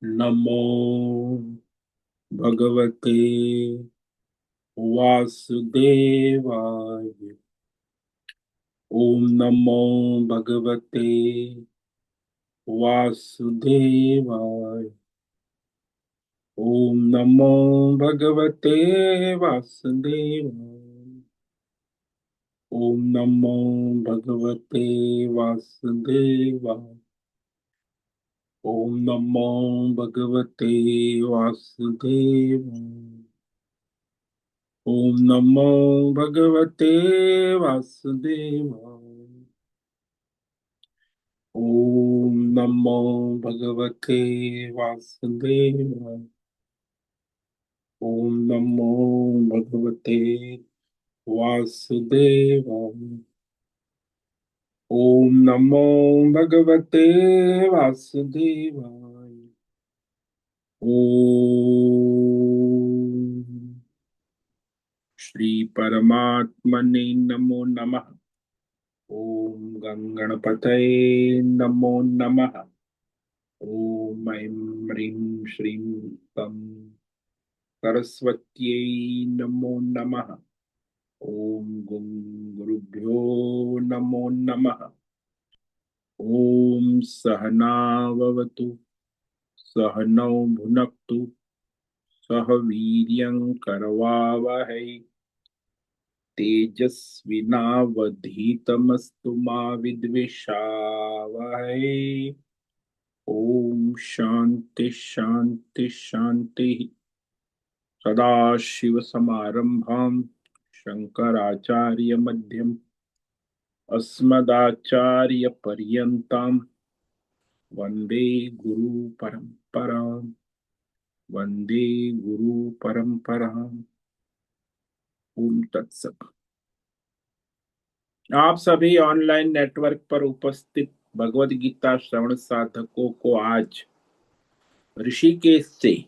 नमो भगवते वासुदेवाय। ओम नमो भगवते वासुदेवाय। ओम नमो भगवते वासुदेवाय। ओम नमो भगवते वासुदेवाय। ओम नमो भगवते वासुदेवाय। ओम नमो भगवते वासुदेवाय। ओम नमो भगवते वासुदेवाय। ओम नमो भगवते वासुदेवाय। ओम नमो भगवते वासुदेवाय। ओम श्री परमात्मने नमो नमः। ओम गंगणपतये नमो नमः। ओम ऐं ह्रीं श्रीं पं सरस्वत्यै नमो नमः। ओम गुं गुरुभ्यो नमो नमः। ओम सहनाववतु सहनौ भुनक्तु सह वीर्यं करवावहै तेजस्विनावधीतमस्तु मा विद्विषावहै। ओम शांति शांति शांति। सदाशिव समारंभां शंकराचार्य मध्यम अस्मदाचार्य पर्यन्तां वंदे गुरु परंपरां। वंदे गुरु परंपरां। ओम तत्सत। आप सभी ऑनलाइन नेटवर्क पर उपस्थित भगवद गीता श्रवण साधकों को आज ऋषिकेश से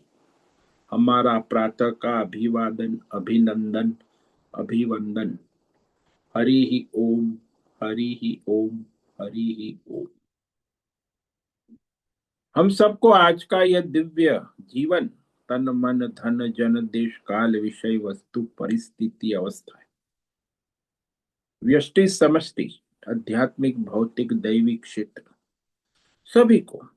हमारा प्रातः का अभिवादन, अभिनंदन, अभिवंदन। हरि ही ओम, हरि ही ओम, हरि ही ओम। हम सबको आज का यह दिव्य जीवन तन मन धन जन देश काल विषय वस्तु परिस्थिति अवस्था व्यष्टि समष्टि आध्यात्मिक भौतिक दैविक क्षेत्र सभी को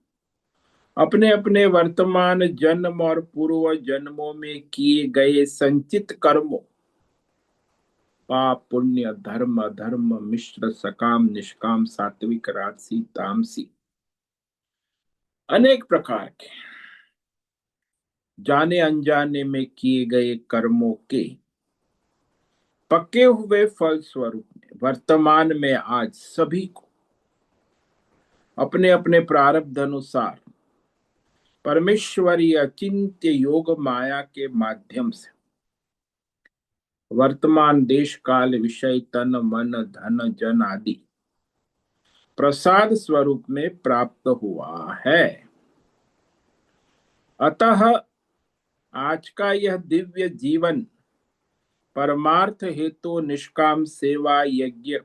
अपने अपने वर्तमान जन्म और पूर्व जन्मों में किए गए संचित कर्मों, पाप पुण्य धर्म अधर्म मिश्र सकाम निष्काम सात्विक राजसी तामसी अनेक प्रकार के जाने अनजाने में किए गए कर्मों के पके हुए फल स्वरूप में वर्तमान में आज सभी को अपने अपने प्रारब्ध अनुसार परमेश्वरी अचिंत्य योग माया के माध्यम से वर्तमान देश काल विषय तन मन धन जन आदि प्रसाद स्वरूप में प्राप्त हुआ है। अतः आज का यह दिव्य जीवन परमार्थ हेतु निष्काम सेवा यज्ञ,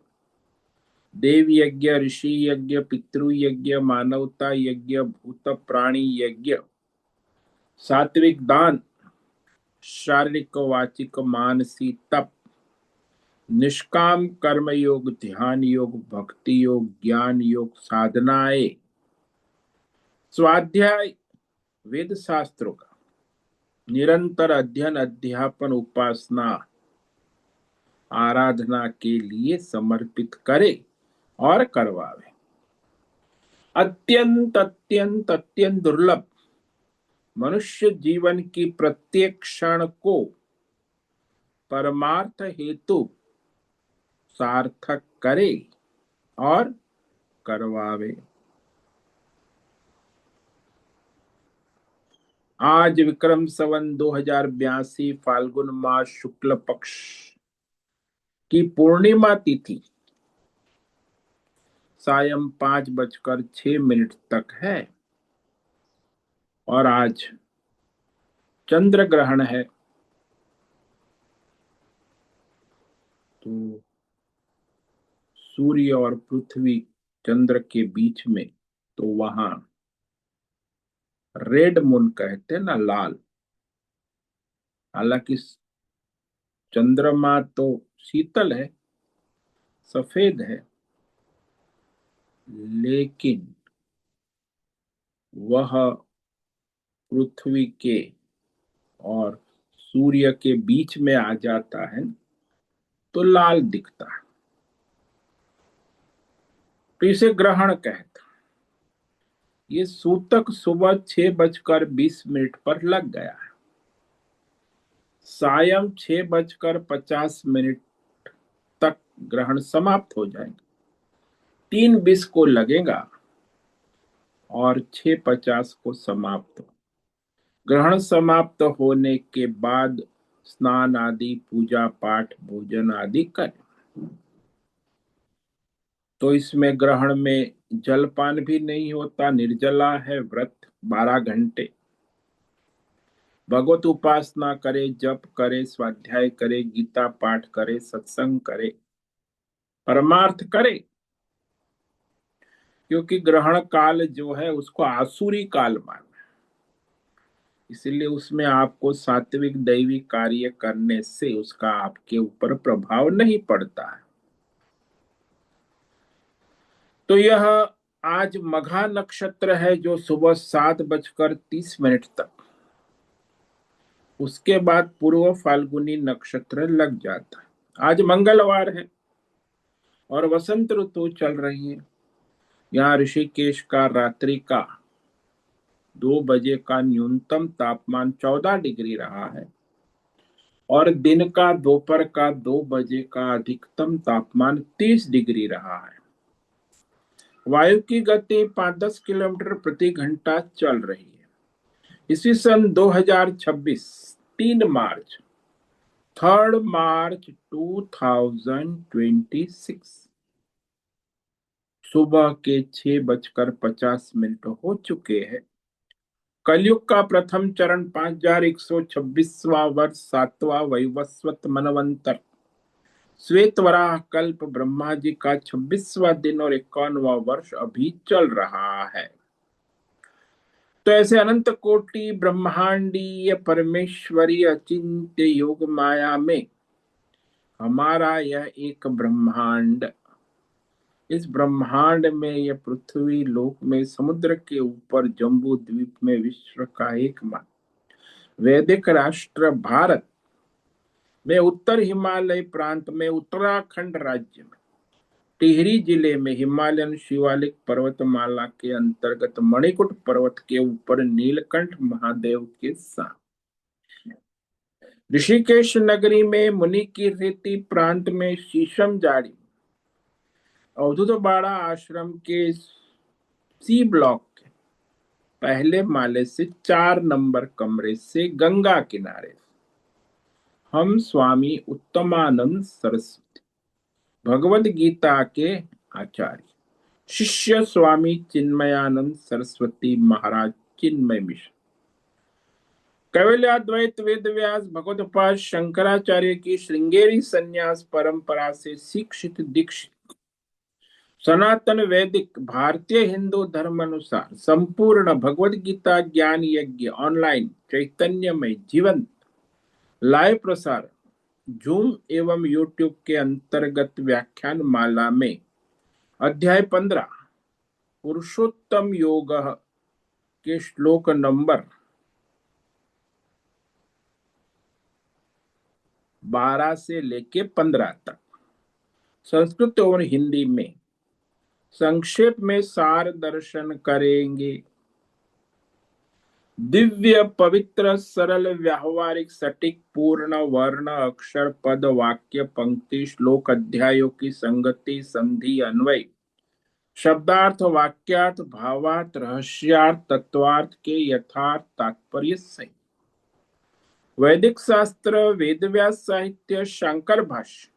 देव यज्ञ, ऋषि यज्ञ, पितृ यज्ञ, मानवता यज्ञ, भूत प्राणी यज्ञ, सात्विक दान, शारीरिक वाचिक मानसी तप, निष्काम कर्म योग, ध्यान योग, भक्ति योग, ज्ञान योग, साधनाएं, स्वाध्याय, वेद शास्त्रों का निरंतर अध्ययन अध्यापन उपासना आराधना के लिए समर्पित करे और करवावे। अत्यंत अत्यंत अत्यंत दुर्लभ मनुष्य जीवन की प्रत्येक क्षण को परमार्थ हेतु सार्थक करे और करवावे। आज विक्रम संवत 2082 फाल्गुन मास शुक्ल पक्ष की पूर्णिमा तिथि सायं 5:06 तक है और आज चंद्र ग्रहण है। तो सूर्य और पृथ्वी चंद्र के बीच में, तो वहां रेड मून कहते हैं ना, लाल। हालांकि चंद्रमा तो शीतल है, सफेद है, लेकिन वह पृथ्वी के और सूर्य के बीच में आ जाता है तो लाल दिखता है, तो इसे ग्रहण कहते हैं। ये सूतक सुबह 6:20 पर लग गया है। सायं 6:50 तक ग्रहण समाप्त हो जाएगा। 3:20 को लगेगा और 6:50 को समाप्त हो। ग्रहण समाप्त होने के बाद स्नान आदि, पूजा पाठ, भोजन आदि करें। तो इसमें ग्रहण में जलपान भी नहीं होता, निर्जला है, व्रत 12 घंटे। भगवत उपासना करे, जप करे, स्वाध्याय करे, गीता पाठ करे, सत्संग करे, परमार्थ करे। क्योंकि ग्रहण काल जो है उसको आसुरी काल माना, इसलिए उसमें आपको सात्विक दैवी कार्य करने से उसका आपके ऊपर प्रभाव नहीं पड़ता है। तो यह आज मघा नक्षत्र है जो सुबह 7:30 तक, उसके बाद पूर्व फाल्गुनी नक्षत्र लग जाता है। आज मंगलवार है और वसंत ऋतु चल रही है। यहाँ ऋषिकेश का रात्रि का 2 बजे का न्यूनतम तापमान 14 डिग्री रहा है और दिन का दोपहर का 2 बजे का अधिकतम तापमान 30 डिग्री रहा है। वायु की गति 5-10 किलोमीटर प्रति घंटा चल रही है। इसी सन 2026 3 मार्च 2026 सुबह के 6:50 हो चुके हैं। कलयुग का प्रथम चरण 5126वां वर्ष, 7वां वैवस्वत मनवंतर, श्वेत वराह कल्प, ब्रह्मा जी का 26वां दिन और 51वां वर्ष अभी चल रहा है। तो ऐसे अनंत कोटि ब्रह्मांडीय परमेश्वरी अचिंत्य योग माया में हमारा यह एक ब्रह्मांड, इस ब्रह्मांड में यह पृथ्वी लोक में समुद्र के ऊपर जम्बू द्वीप में विश्व का एकमात्र वैदिक राष्ट्र भारत में उत्तर हिमालय प्रांत में उत्तराखंड राज्य में टिहरी जिले में हिमालयन शिवालिक पर्वतमाला के अंतर्गत मणिकुट पर्वत के ऊपर नीलकंठ महादेव के साथ ऋषिकेश नगरी में मुनि की रीति प्रांत में शीशम जाड़ी अवधूत बाड़ा आश्रम के सी ब्लॉक के पहले माले से 4 नंबर कमरे से गंगा किनारे हम स्वामी उत्तमानंद सरस्वती भगवद गीता के आचार्य शिष्य स्वामी चिन्मयानंद सरस्वती महाराज चिन्मय मिश्र कैवल्याद्वैत वेद व्यास भगवतपाद शंकराचार्य की श्रृंगेरी संन्यास परंपरा से शिक्षित दीक्षित सनातन वैदिक भारतीय हिंदू धर्म अनुसार संपूर्ण भगवद गीता ज्ञान यज्ञ ऑनलाइन चैतन्यमय जीवंत लाइव प्रसार जूम एवं यूट्यूब के अंतर्गत व्याख्यान माला में अध्याय 15 पुरुषोत्तम योग के श्लोक नंबर 12 से लेके 15 तक संस्कृत और हिंदी में संक्षेप में सार दर्शन करेंगे। दिव्य पवित्र सरल व्यावहारिक सटीक पूर्ण वर्ण अक्षर पद वाक्य पंक्ति श्लोक अध्यायों की संगति संधि अन्वय शब्दार्थ वाक्यार्थ भावार्थ रहस्यार्थ तत्वार्थ के यथार्थ तात्पर्य सहित वैदिक शास्त्र वेद व्यास साहित्य शंकर भाष्य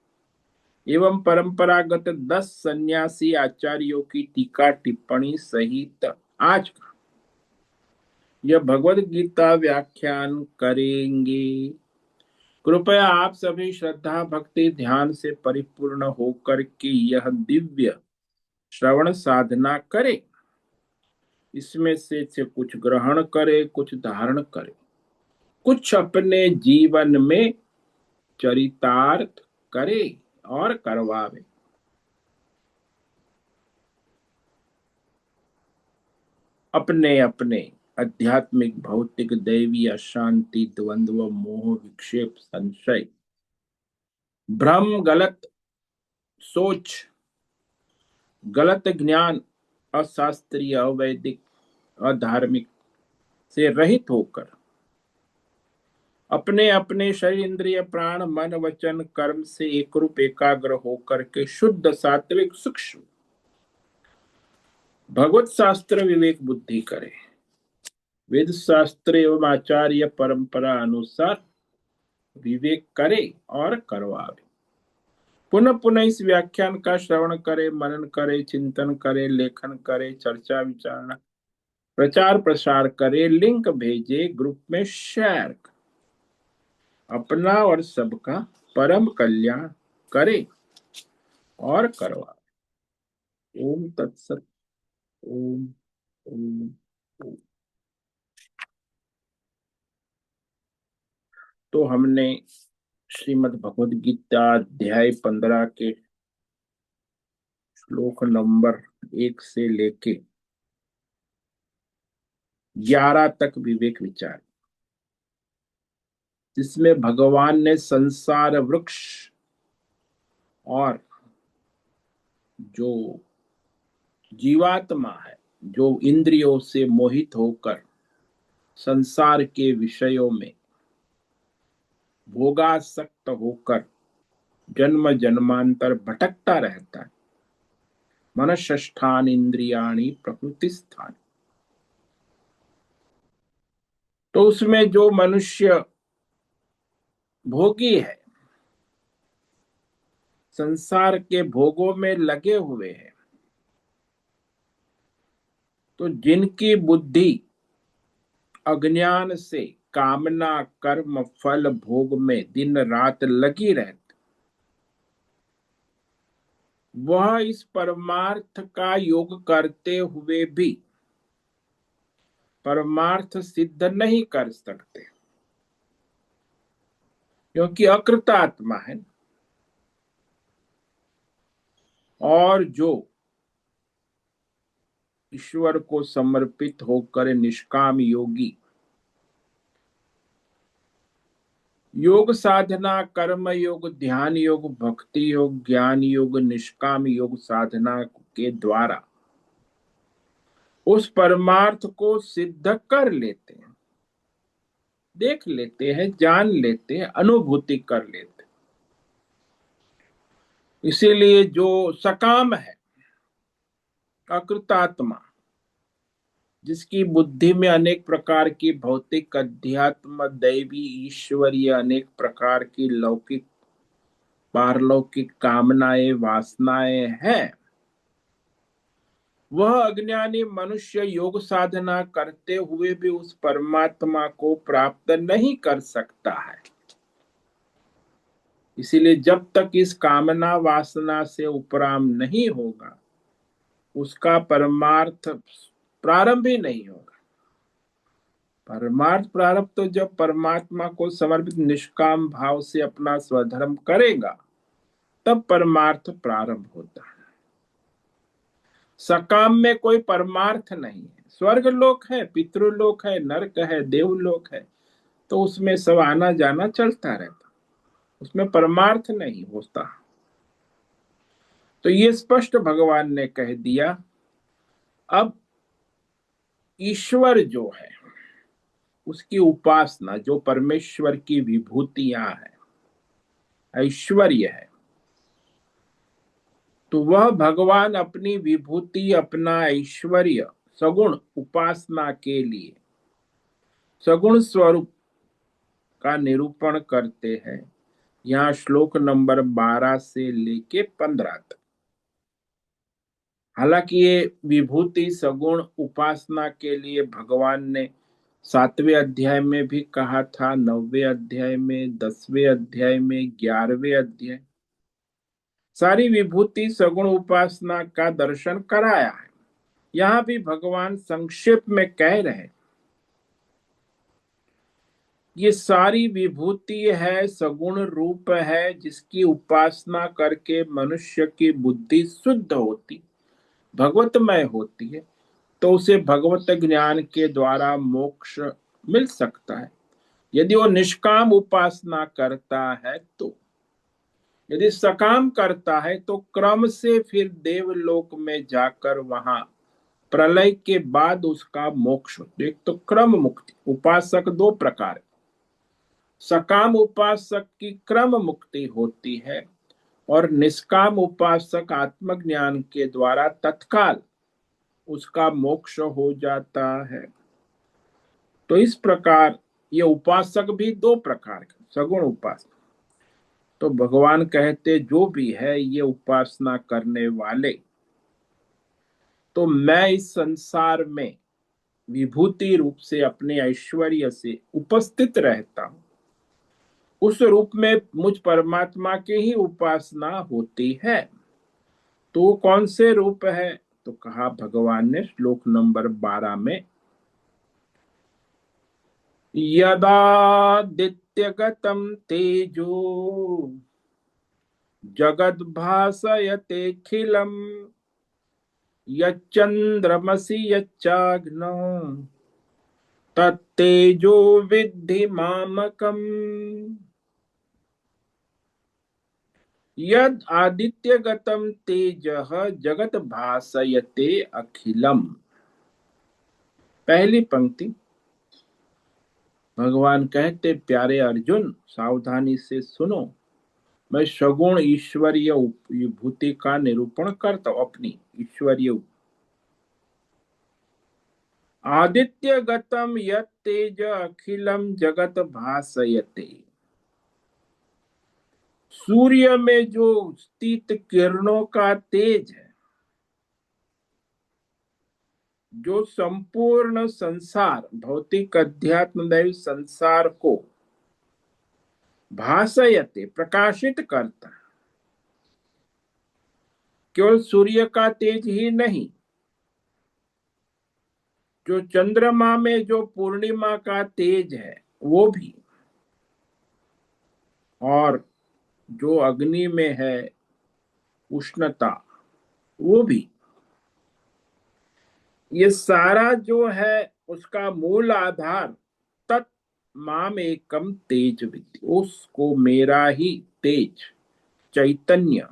एवं परंपरागत 10 सन्यासी आचार्यों की टीका टिप्पणी सहित आज का यह भगवद गीता व्याख्यान करेंगे। कृपया आप सभी श्रद्धा भक्ति ध्यान से परिपूर्ण होकर के यह दिव्य श्रवण साधना करें। इसमें से कुछ ग्रहण करे, कुछ धारण करे, कुछ अपने जीवन में चरितार्थ करे और करवावे। अपने अपने आध्यात्मिक भौतिक दैवी अशांति द्वंद्व मोह विक्षेप संशय भ्रम गलत सोच गलत ज्ञान अशास्त्रीय अवैदिक अधार्मिक से रहित होकर अपने अपने शरीर इंद्रिय प्राण मन वचन कर्म से एकरूप एकाग्र होकर के शुद्ध सात्विक सूक्ष्म भगवत शास्त्र विवेक बुद्धि करे। वेद शास्त्र एवं आचार्य परंपरा अनुसार विवेक करे और करवावे। पुनः पुनः इस व्याख्यान का श्रवण करे, मनन करे, चिंतन करे, लेखन करे, चर्चा विचारणा प्रचार प्रसार करे, लिंक भेजे, ग्रुप में शेयर, अपना और सबका परम कल्याण करे और करवा। ओम तत्सत। ओम ओम ओम। तो हमने श्रीमद् भगवद गीता अध्याय 15 के श्लोक नंबर 1 से लेके 11 तक विवेक विचार, जिसमें भगवान ने संसार वृक्ष और जो जीवात्मा है, जो इंद्रियों से मोहित होकर संसार के विषयों में भोगासक्त होकर जन्म जन्मांतर भटकता रहता है, मनष्ठान इंद्रियाणि प्रकृति स्थान, तो उसमें जो मनुष्य भोगी है, संसार के भोगों में लगे हुए हैं, तो जिनकी बुद्धि अज्ञान से कामना कर्म फल भोग में दिन रात लगी रहती, वह इस परमार्थ का योग करते हुए भी परमार्थ सिद्ध नहीं कर सकते, क्योंकि अकृत आत्मा है। और जो ईश्वर को समर्पित होकर निष्काम योगी योग साधना कर्म योग ध्यान योग भक्ति योग ज्ञान योग निष्काम योग साधना के द्वारा उस परमार्थ को सिद्ध कर लेते हैं, देख लेते हैं, जान लेते हैं, अनुभूति कर लेते हैं। इसीलिए जो सकाम है, अकृतात्मा, जिसकी बुद्धि में अनेक प्रकार की भौतिक अध्यात्म दैवी ईश्वरीय अनेक प्रकार की लौकिक पारलौकिक कामनाएं वासनाएं हैं, वह अज्ञानी मनुष्य योग साधना करते हुए भी उस परमात्मा को प्राप्त नहीं कर सकता है। इसीलिए जब तक इस कामना वासना से उपराम नहीं होगा, उसका परमार्थ प्रारंभ ही नहीं होगा। परमार्थ प्रारंभ तो जब परमात्मा को समर्पित निष्काम भाव से अपना स्वधर्म करेगा, तब परमार्थ प्रारंभ होता है। सकाम में कोई परमार्थ नहीं है। स्वर्ग लोक है, पितृलोक है, नरक है, देवलोक है, तो उसमें सब आना जाना चलता रहता, उसमें परमार्थ नहीं होता। तो ये स्पष्ट भगवान ने कह दिया। अब ईश्वर जो है, उसकी उपासना, जो परमेश्वर की विभूतियां है, ऐश्वर्य है, तो वह भगवान अपनी विभूति अपना ऐश्वर्य सगुण उपासना के लिए सगुण स्वरूप का निरूपण करते हैं। यहाँ श्लोक नंबर 12 से लेके 15 तक। हालांकि ये विभूति सगुण उपासना के लिए भगवान ने 7वें अध्याय में भी कहा था, 9वें अध्याय में, 10वें अध्याय में, 11वें अध्याय, सारी विभूति सगुण उपासना का दर्शन कराया है। यहां भी भगवान संक्षेप में कह रहे, ये सारी विभूति है, सगुण रूप है, जिसकी उपासना करके मनुष्य की बुद्धि शुद्ध होती, भगवतमय होती है, तो उसे भगवत ज्ञान के द्वारा मोक्ष मिल सकता है। यदि वो निष्काम उपासना करता है तो, यदि सकाम करता है तो क्रम से फिर देवलोक में जाकर वहां प्रलय के बाद उसका मोक्ष। एक तो क्रम मुक्ति, उपासक दो प्रकार, सकाम उपासक की क्रम मुक्ति होती है और निष्काम उपासक आत्मज्ञान के द्वारा तत्काल उसका मोक्ष हो जाता है। तो इस प्रकार ये उपासक भी दो प्रकार के, सगुण उपासक। तो भगवान कहते जो भी है ये उपासना करने वाले, तो मैं इस संसार में विभूति रूप से अपने ऐश्वर्य से उपस्थित रहता हूं, उस रूप में मुझ परमात्मा की ही उपासना होती है। तो कौन से रूप है? तो कहा भगवान ने श्लोक नंबर 12 में, यदादित्यगतं तेजो जगद्भासयतेऽखिलम् यच्चन्द्रमसि यच्चाग्नौ तत्तेजो विद्धि मामकम्। यद आदित्यगतं तेजः जगत भासयते अखिलम। पहली पंक्ति, भगवान कहते प्यारे अर्जुन सावधानी से सुनो, मैं सगुण ईश्वरीय विभूति का निरूपण करता हूं, अपनी ईश्वरीय। आदित्य गतम यत तेज अखिलम जगत भासयते, सूर्य में जो स्थित किरणों का तेज है, जो संपूर्ण संसार भौतिक अध्यात्म दैव संसार को भासयते प्रकाशित करता है। केवल सूर्य का तेज ही नहीं, जो चंद्रमा में जो पूर्णिमा का तेज है वो भी, और जो अग्नि में है उष्णता वो भी, ये सारा जो है उसका मूल आधार तत् माम एकम तेज विद्धि, उसको मेरा ही तेज, चैतन्य,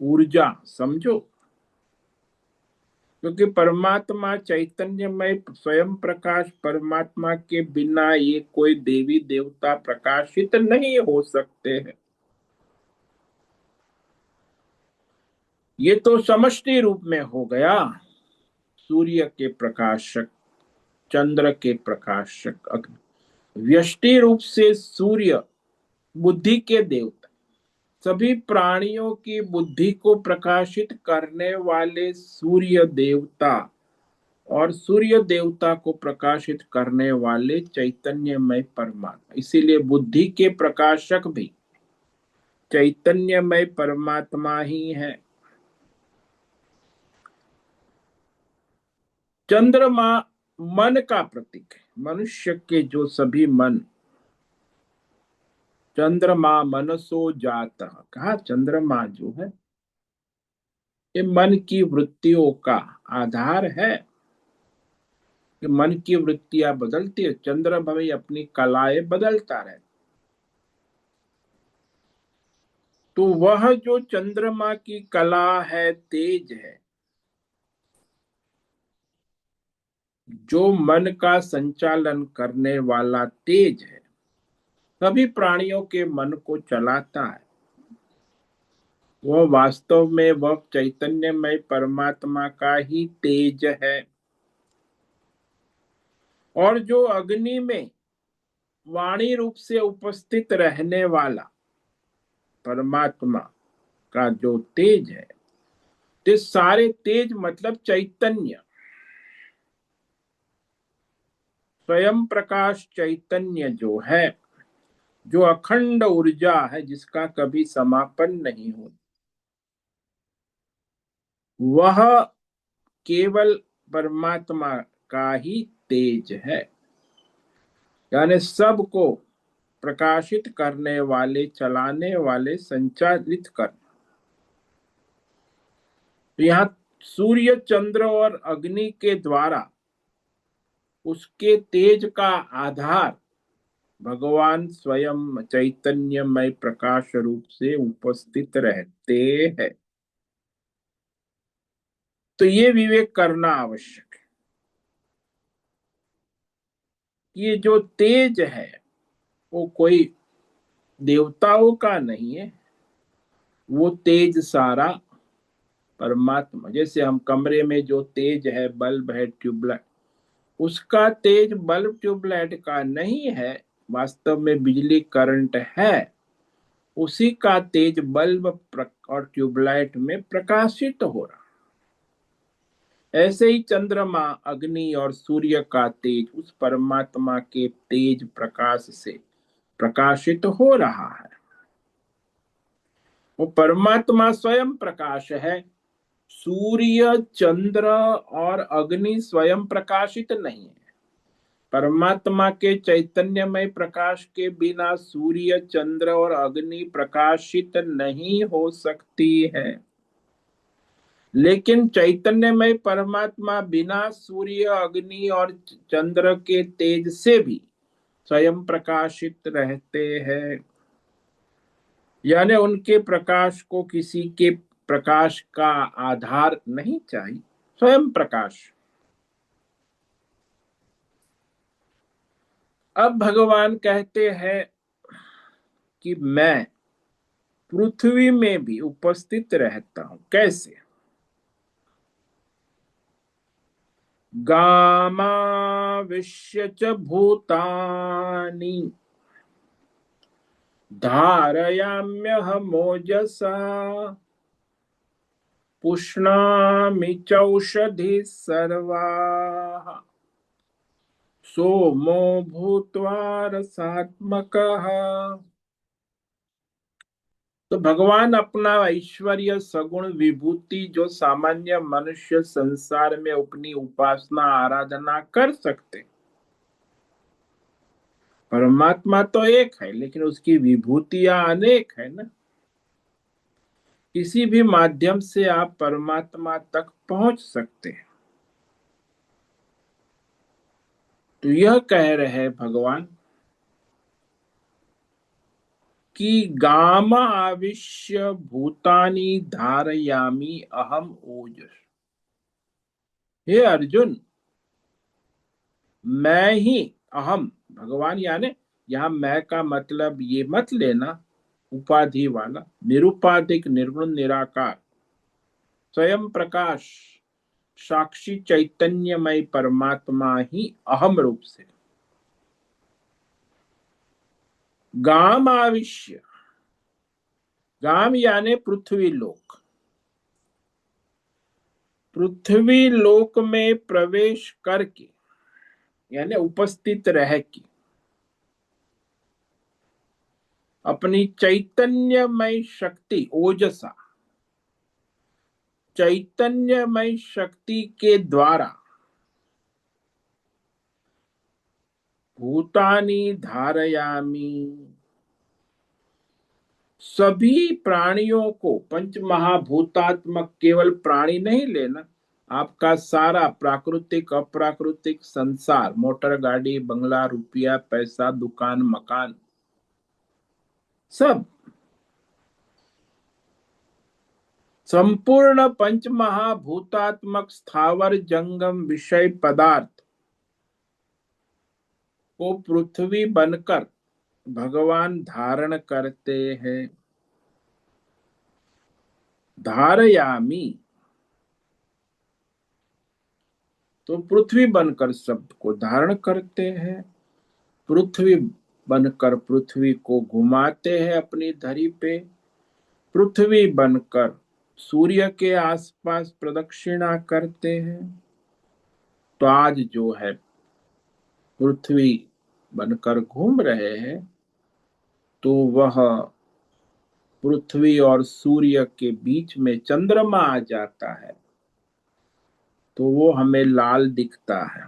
ऊर्जा समझो। क्योंकि परमात्मा चैतन्यमय स्वयं प्रकाश, परमात्मा के बिना ये कोई देवी देवता प्रकाशित नहीं हो सकते हैं। ये तो समष्टि रूप में हो गया, सूर्य के प्रकाशक, चंद्र के प्रकाशक, व्यष्टि रूप से सूर्य बुद्धि के देवता, सभी प्राणियों की बुद्धि को प्रकाशित करने वाले सूर्य देवता, और सूर्य देवता को प्रकाशित करने वाले चैतन्यमय परमात्मा। इसीलिए बुद्धि के प्रकाशक भी चैतन्यमय परमात्मा ही है। चंद्रमा मन का प्रतीक है, मनुष्य के जो सभी मन, चंद्रमा मनसो जाता, कहा चंद्रमा जो है ये मन की वृत्तियों का आधार है, कि मन की वृत्तियां बदलती है, चंद्र भाई अपनी कलाएं बदलता रहे। तो वह जो चंद्रमा की कला है, तेज है, जो मन का संचालन करने वाला तेज है, सभी प्राणियों के मन को चलाता है, वह वास्तव में वह चैतन्यमय परमात्मा का ही तेज है। और जो अग्नि में वाणी रूप से उपस्थित रहने वाला परमात्मा का जो तेज है, ते सारे तेज मतलब चैतन्य, स्वयं प्रकाश चैतन्य जो है, जो अखंड ऊर्जा है, जिसका कभी समापन नहीं हो, वह केवल परमात्मा का ही तेज है। यानी सबको प्रकाशित करने वाले, चलाने वाले, संचालित कर। तो यहाँ सूर्य, चंद्र और अग्नि के द्वारा उसके तेज का आधार भगवान स्वयं चैतन्यमय प्रकाश रूप से उपस्थित रहते हैं। तो ये विवेक करना आवश्यक है। ये जो तेज है वो कोई देवताओं का नहीं है, वो तेज सारा परमात्मा। जैसे हम कमरे में जो तेज है, बल्ब है, ट्यूबलाइट, उसका तेज बल्ब ट्यूबलाइट का नहीं है, वास्तव में बिजली करंट है। उसी का तेज बल्ब और ट्यूबलाइट में प्रकाशित हो रहा। ऐसे ही चंद्रमा, अग्नि और सूर्य का तेज उस परमात्मा के तेज प्रकाश से प्रकाशित हो रहा है। वो परमात्मा स्वयं प्रकाश है। सूर्य, चंद्र और अग्नि स्वयं प्रकाशित नहीं है। परमात्मा के चैतन्यमय प्रकाश के बिना सूर्य, चंद्र और अग्नि प्रकाशित नहीं हो सकती है। लेकिन चैतन्यमय परमात्मा बिना सूर्य, अग्नि और चंद्र के तेज से भी स्वयं प्रकाशित रहते हैं। यानी उनके प्रकाश को किसी के प्रकाश का आधार नहीं चाहिए, स्वयं प्रकाश। अब भगवान कहते हैं कि मैं पृथ्वी में भी उपस्थित रहता हूं। कैसे? गामाविश्य च भूतानि धारयाम्यहमोजसा पुष्णामि चौषधि सर्वाः सोमो भूत्वा रसात्मकः। तो भगवान अपना ऐश्वर्य, सगुण, विभूति जो सामान्य मनुष्य संसार में अपनी उपासना, आराधना कर सकते, परमात्मा तो एक है, लेकिन उसकी विभूतियां अनेक है ना। किसी भी माध्यम से आप परमात्मा तक पहुंच सकते हैं। तो यह कह रहे भगवान कि गाम आविश्य भूतानि धारयामि अहम ओजस। हे अर्जुन, मैं ही अहम भगवान, यानी यहां मैं का मतलब ये मत लेना उपाधि वाला, निरुपाधिक, निर्गुण, निराकार, स्वयं प्रकाश, साक्षी चैतन्यमय परमात्मा ही अहम रूप से गाम आविश्य। गाम यानी पृथ्वी लोक। पृथ्वी लोक में प्रवेश करके, यानी उपस्थित रह के, अपनी चैतन्यमय शक्ति ओजसा, चैतन्यमय शक्ति के द्वारा भूतानि धारयामि, सभी प्राणियों को, पंच महाभूतात्मक, केवल प्राणी नहीं लेना, आपका सारा प्राकृतिक अप्राकृतिक संसार, मोटर गाड़ी, बंगला, रुपया, पैसा, दुकान, मकान, सब संपूर्ण पंच महाभूतात्मक स्थावर जंगम विषय पदार्थ को पृथ्वी बनकर भगवान धारण करते हैं। धारयामी तो पृथ्वी बनकर सबको धारण करते हैं। पृथ्वी बनकर पृथ्वी को घुमाते हैं अपनी धरी पे। पृथ्वी बनकर सूर्य के आसपास प्रदक्षिणा करते हैं। तो आज जो है पृथ्वी बनकर घूम रहे हैं, तो वह पृथ्वी और सूर्य के बीच में चंद्रमा आ जाता है, तो वो हमें लाल दिखता है।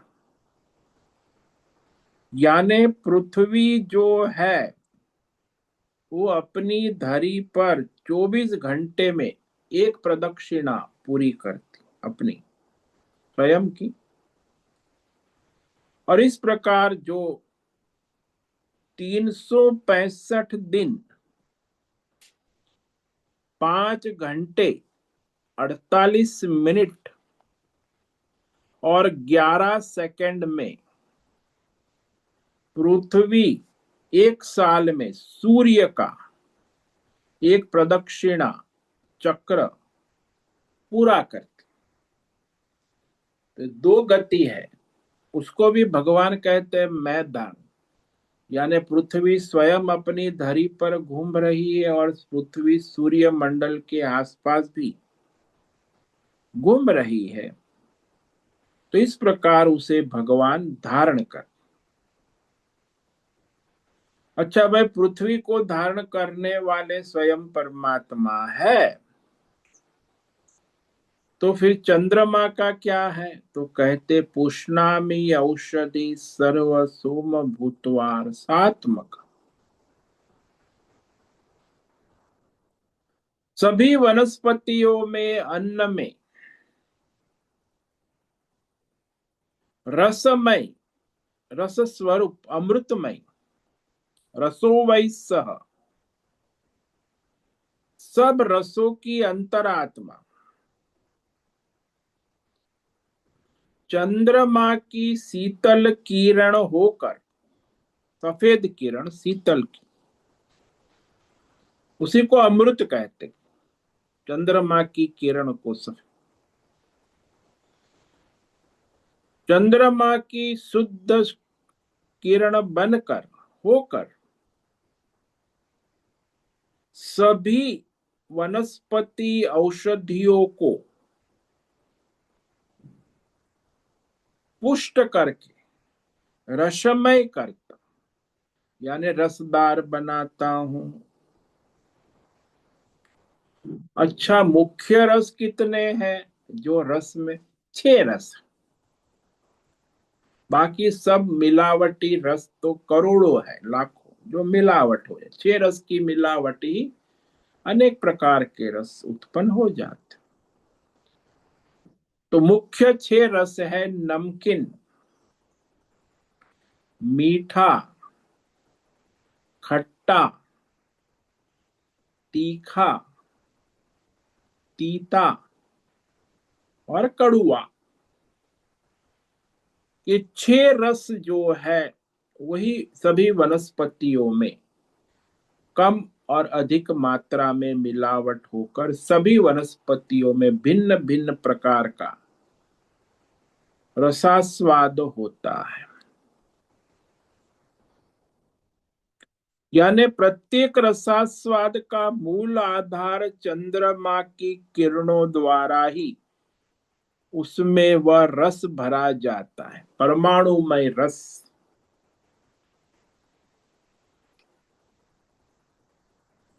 यानी पृथ्वी जो है वो अपनी धरी पर 24 घंटे में एक प्रदक्षिणा पूरी करती अपनी स्वयं की। और इस प्रकार जो 365 दिन 5 घंटे 48 मिनट और 11 सेकंड में पृथ्वी एक साल में सूर्य का एक प्रदक्षिणा चक्र पूरा करती। तो दो गति है, उसको भी भगवान कहते हैं मैदान। यानी पृथ्वी स्वयं अपनी धरी पर घूम रही है और पृथ्वी सूर्य मंडल के आसपास भी घूम रही है। तो इस प्रकार उसे भगवान धारण कर। अच्छा भाई, पृथ्वी को धारण करने वाले स्वयं परमात्मा है, तो फिर चंद्रमा का क्या है? तो कहते पुष्णामि औषधि सर्व सोम भूतवार सात्मक। सभी वनस्पतियों में, अन्न में रसमय, रस स्वरूप अमृतमय, रसो वै सह, सब रसों की अंतरात्मा चंद्रमा की शीतल किरण होकर, सफेद किरण शीतल की, उसी को अमृत कहते। चंद्रमा की किरण को सफेद, चंद्रमा की शुद्ध किरण बनकर होकर सभी वनस्पति औषधियों को पुष्ट करके रसमय करता, यानी रसदार बनाता हूं। अच्छा, मुख्य रस कितने हैं जो रस में? 6 रस। बाकी सब मिलावटी रस तो करोड़ों है, लाखों जो मिलावट हो जाए। 6 रस की मिलावट ही अनेक प्रकार के रस उत्पन्न हो जाते। तो मुख्य 6 रस है नमकीन, मीठा, खट्टा, तीखा, तीता और कड़ुआ। ये 6 रस जो है वही सभी वनस्पतियों में कम और अधिक मात्रा में मिलावट होकर सभी वनस्पतियों में भिन्न भिन्न प्रकार का रसास्वाद होता है। यानी प्रत्येक रसास्वाद का मूल आधार चंद्रमा की किरणों द्वारा ही उसमें वह रस भरा जाता है, परमाणुमय रस।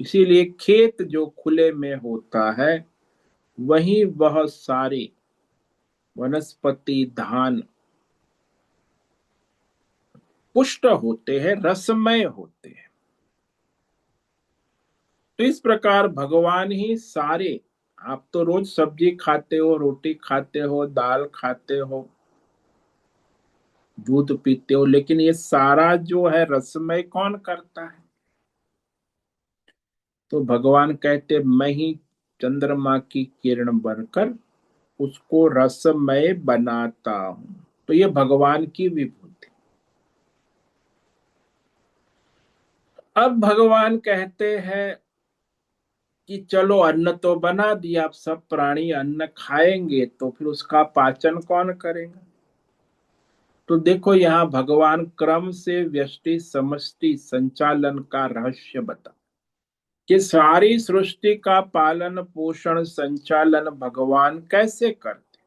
इसीलिए खेत जो खुले में होता है वहीं वह सारे वनस्पति धान पुष्ट होते हैं, रसमय होते हैं। तो इस प्रकार भगवान ही सारे, आप तो रोज सब्जी खाते हो, रोटी खाते हो, दाल खाते हो, दूध पीते हो, लेकिन ये सारा जो है रसमय कौन करता है? तो भगवान कहते मैं ही चंद्रमा की किरण बनकर उसको रसमय बनाता हूं। तो ये भगवान की विभूति। अब भगवान कहते हैं कि चलो अन्न तो बना दिया, अब सब प्राणी अन्न खाएंगे, तो फिर उसका पाचन कौन करेगा? तो देखो यहाँ भगवान क्रम से व्यष्टि समष्टि संचालन का रहस्य बता कि सारी सृष्टि का पालन पोषण संचालन भगवान कैसे करते।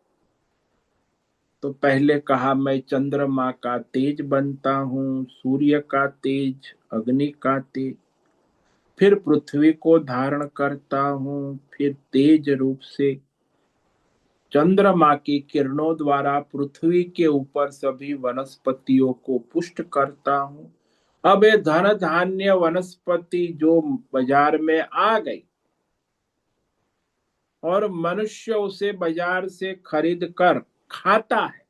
तो पहले कहा मैं चंद्रमा का तेज बनता हूँ, सूर्य का तेज, अग्नि का तेज, फिर पृथ्वी को धारण करता हूँ, फिर तेज रूप से चंद्रमा की किरणों द्वारा पृथ्वी के ऊपर सभी वनस्पतियों को पुष्ट करता हूँ। अब ये धन धान्य वनस्पति जो बाजार में आ गई और मनुष्य उसे बाजार से खरीद कर खाता है,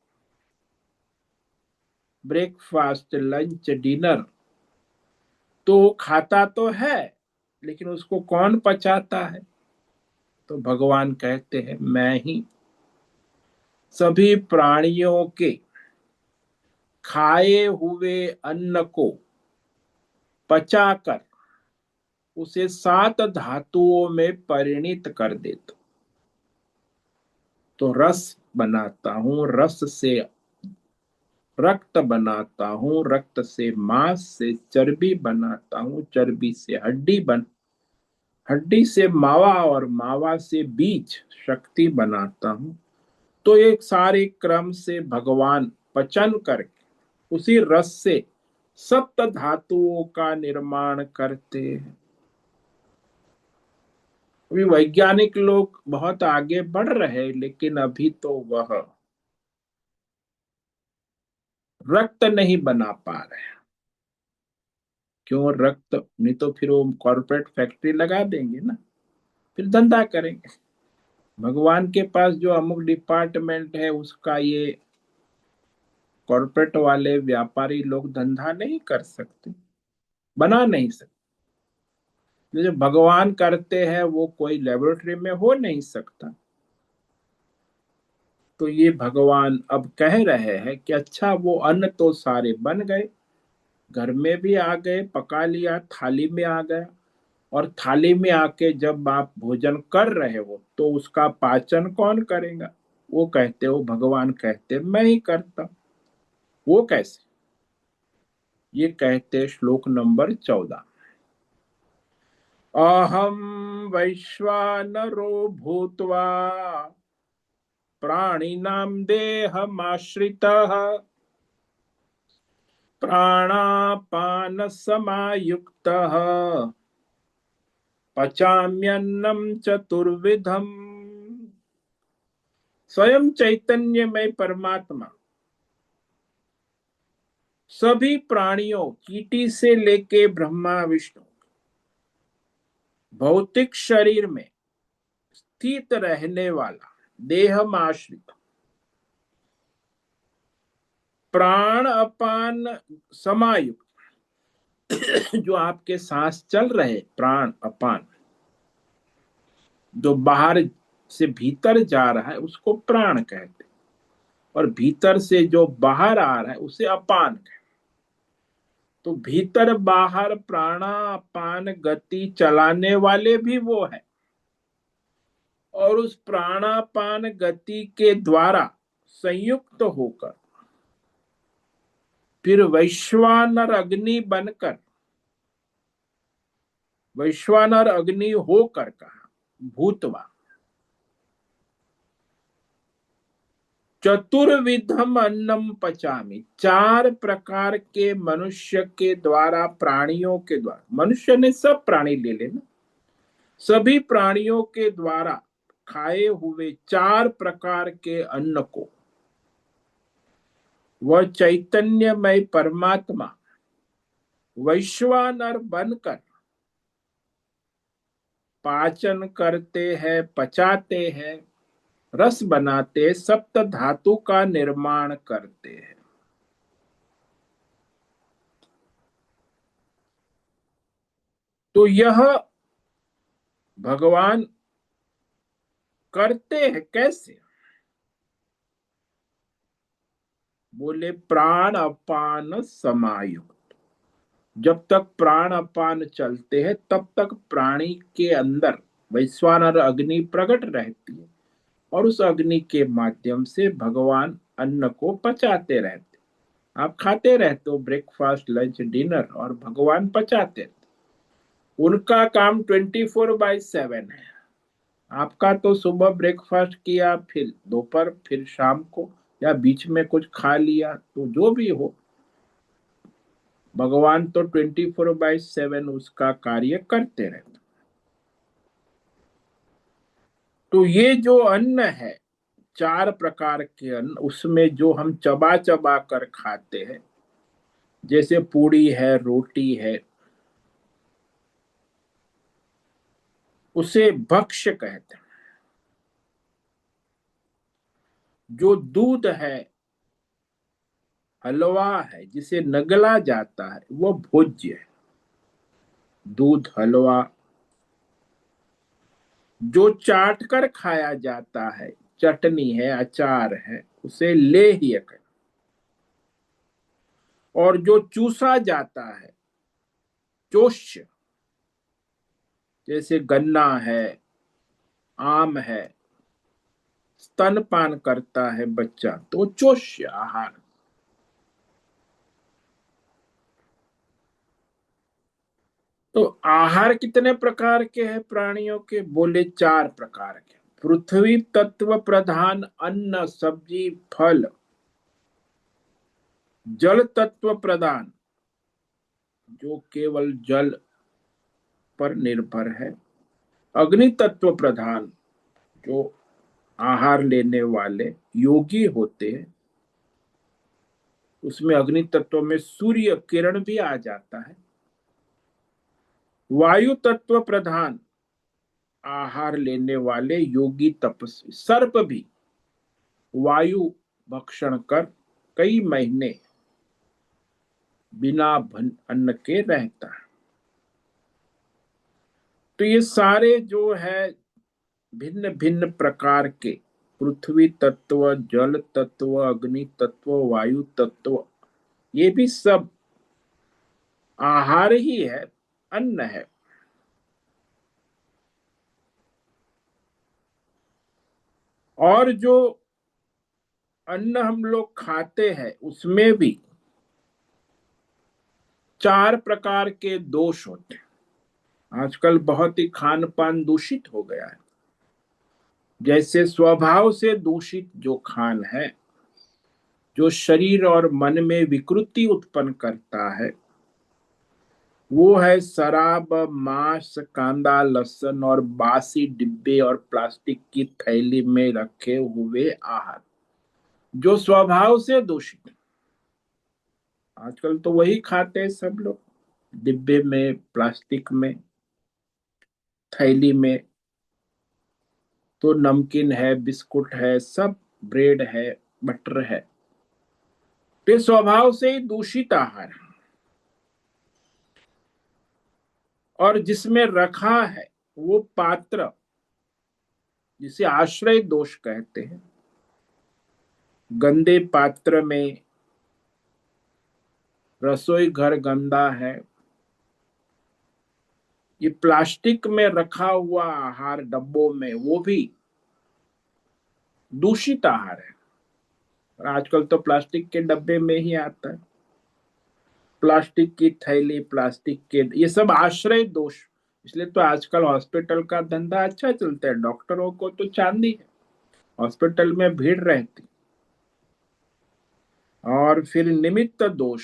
ब्रेकफास्ट लंच डिनर, तो खाता तो है, लेकिन उसको कौन पचाता है? तो भगवान कहते हैं मैं ही सभी प्राणियों के खाए हुए अन्न को पचाकर उसे 7 धातुओं में परिणित कर देता। तो रस बनाता हूं, रस से रक्त बनाता हूं, रक्त से मांस, से चर्बी बनाता हूं, चर्बी से हड्डी से मावा, और मावा से बीज शक्ति बनाता हूं। तो एक सारे क्रम से भगवान पचन करके उसी रस से सप्त धातुओं का निर्माण करते हैं। अभी वैज्ञानिक लोग बहुत आगे बढ़ रहे, लेकिन अभी तो वह रक्त नहीं बना पा रहे। क्यों? रक्त नहीं तो फिर वो कॉर्पोरेट फैक्ट्री लगा देंगे ना, फिर धंधा करेंगे। भगवान के पास जो अमुक डिपार्टमेंट है उसका ये कॉर्पोरेट वाले व्यापारी लोग धंधा नहीं कर सकते, बना नहीं सकते। जो भगवान करते हैं वो कोई लेबोरेटरी में हो नहीं सकता। तो ये भगवान अब कह रहे हैं कि अच्छा वो अन्न तो सारे बन गए, घर में भी आ गए, पका लिया, थाली में आ गया, और थाली में आके जब आप भोजन कर रहे हो तो उसका पाचन कौन करेगा? वो कहते हो, भगवान कहते मैं ही करता। वो कैसे? ये कहते श्लोक नंबर 14, अहम वैश्वानरो भूत्वा प्राणिनां देहमाश्रितः प्राणापान समायुक्तः पचाम्यन्नं चतुर्विधम। स्वयं चैतन्यमय परमात्मा सभी प्राणियों, चींटी से लेके ब्रह्मा विष्णु, भौतिक शरीर में स्थित रहने वाला, देह में आश्रित, प्राण अपान समायुक्त, जो आपके सांस चल रहे प्राण अपान, जो बाहर से भीतर जा रहा है उसको प्राण कहते, और भीतर से जो बाहर आ रहा है उसे अपान कहते। तो भीतर बाहर प्राणापान गति चलाने वाले भी वो है, और उस प्राणापान गति के द्वारा संयुक्त होकर फिर वैश्वानर अग्नि बनकर, वैश्वानर अग्नि होकर कहा भूतवा, चतुर्विधम अन्नम पचामी, 4 प्रकार के मनुष्य के द्वारा, प्राणियों के द्वारा, मनुष्य ने सब प्राणी ले लेना, सभी प्राणियों के द्वारा खाए हुए 4 प्रकार के अन्न को वह चैतन्यमय परमात्मा वैश्वानर बनकर पाचन करते हैं, पचाते हैं, रस बनाते, सप्त धातु का निर्माण करते हैं। तो यह भगवान करते हैं कैसे? बोले प्राण अपान समायुक्त। जब तक प्राण अपान चलते हैं तब तक प्राणी के अंदर वैश्वानर अग्नि प्रकट रहती है, और उस अग्नि के माध्यम से भगवान अन्न को पचाते रहते। आप खाते रहते हो ब्रेकफास्ट लंच डिनर, और भगवान पचाते रहते। उनका काम 24/7 है। आपका तो सुबह ब्रेकफास्ट किया, फिर दोपहर, फिर शाम को या बीच में कुछ खा लिया, तो जो भी हो, भगवान तो 24/7 उसका कार्य करते रहते। तो ये जो अन्न है, 4 प्रकार के अन्न, उसमें जो हम चबा चबा कर खाते हैं, जैसे पूड़ी है, रोटी है, उसे भक्ष्य कहते हैं। जो दूध है, हलवा है, जिसे नगला जाता है, वो भोज्य है। दूध, हलवा। जो चाट कर खाया जाता है, चटनी है, अचार है, उसे लेह्य कहते हैं। और जो चूसा जाता है, चोष्य, जैसे गन्ना है, आम है, स्तनपान करता है बच्चा, तो चोष्य आहार। तो आहार कितने प्रकार के हैं प्राणियों के? बोले 4 प्रकार के। पृथ्वी तत्व प्रधान अन्न, सब्जी, फल। जल तत्व प्रधान, जो केवल जल पर निर्भर है। अग्नि तत्व प्रधान, जो आहार लेने वाले योगी होते हैं, उसमें अग्नि तत्व में सूर्य किरण भी आ जाता है। वायु तत्व प्रधान, आहार लेने वाले योगी तपस्वी। सर्प भी वायु भक्षण कर कई महीने बिना अन्न के रहता है। तो ये सारे जो है भिन्न भिन्न प्रकार के, पृथ्वी तत्व, जल तत्व, अग्नि तत्व, वायु तत्व, ये भी सब आहार ही है, अन्न है। और जो अन्न हम लोग खाते हैं, उसमें भी 4 प्रकार के दोष होते हैं। आजकल बहुत ही खान पान दूषित हो गया है। जैसे स्वभाव से दूषित जो खान है, जो शरीर और मन में विकृति उत्पन्न करता है, वो है शराब, मांस, कांदा, लहसुन और बासी डिब्बे और प्लास्टिक की थैली में रखे हुए आहार, जो स्वभाव से दूषित है। आजकल तो वही खाते हैं सब लोग, डिब्बे में, प्लास्टिक में, थैली में। तो नमकीन है, बिस्कुट है, सब, ब्रेड है, बटर है, तो स्वभाव से ही दूषित आहार है। और जिसमें रखा है वो पात्र, जिसे आश्रय दोष कहते हैं। गंदे पात्र में, रसोई घर गंदा है, ये प्लास्टिक में रखा हुआ आहार डब्बों में, वो भी दूषित आहार है। और आजकल तो प्लास्टिक के डब्बे में ही आता है, प्लास्टिक की थैली, प्लास्टिक के, ये सब आश्रय दोष। इसलिए तो आजकल हॉस्पिटल का धंधा अच्छा चलता है, डॉक्टरों को तो चांदी है, हॉस्पिटल में भीड़ रहती। और फिर निमित्त दोष,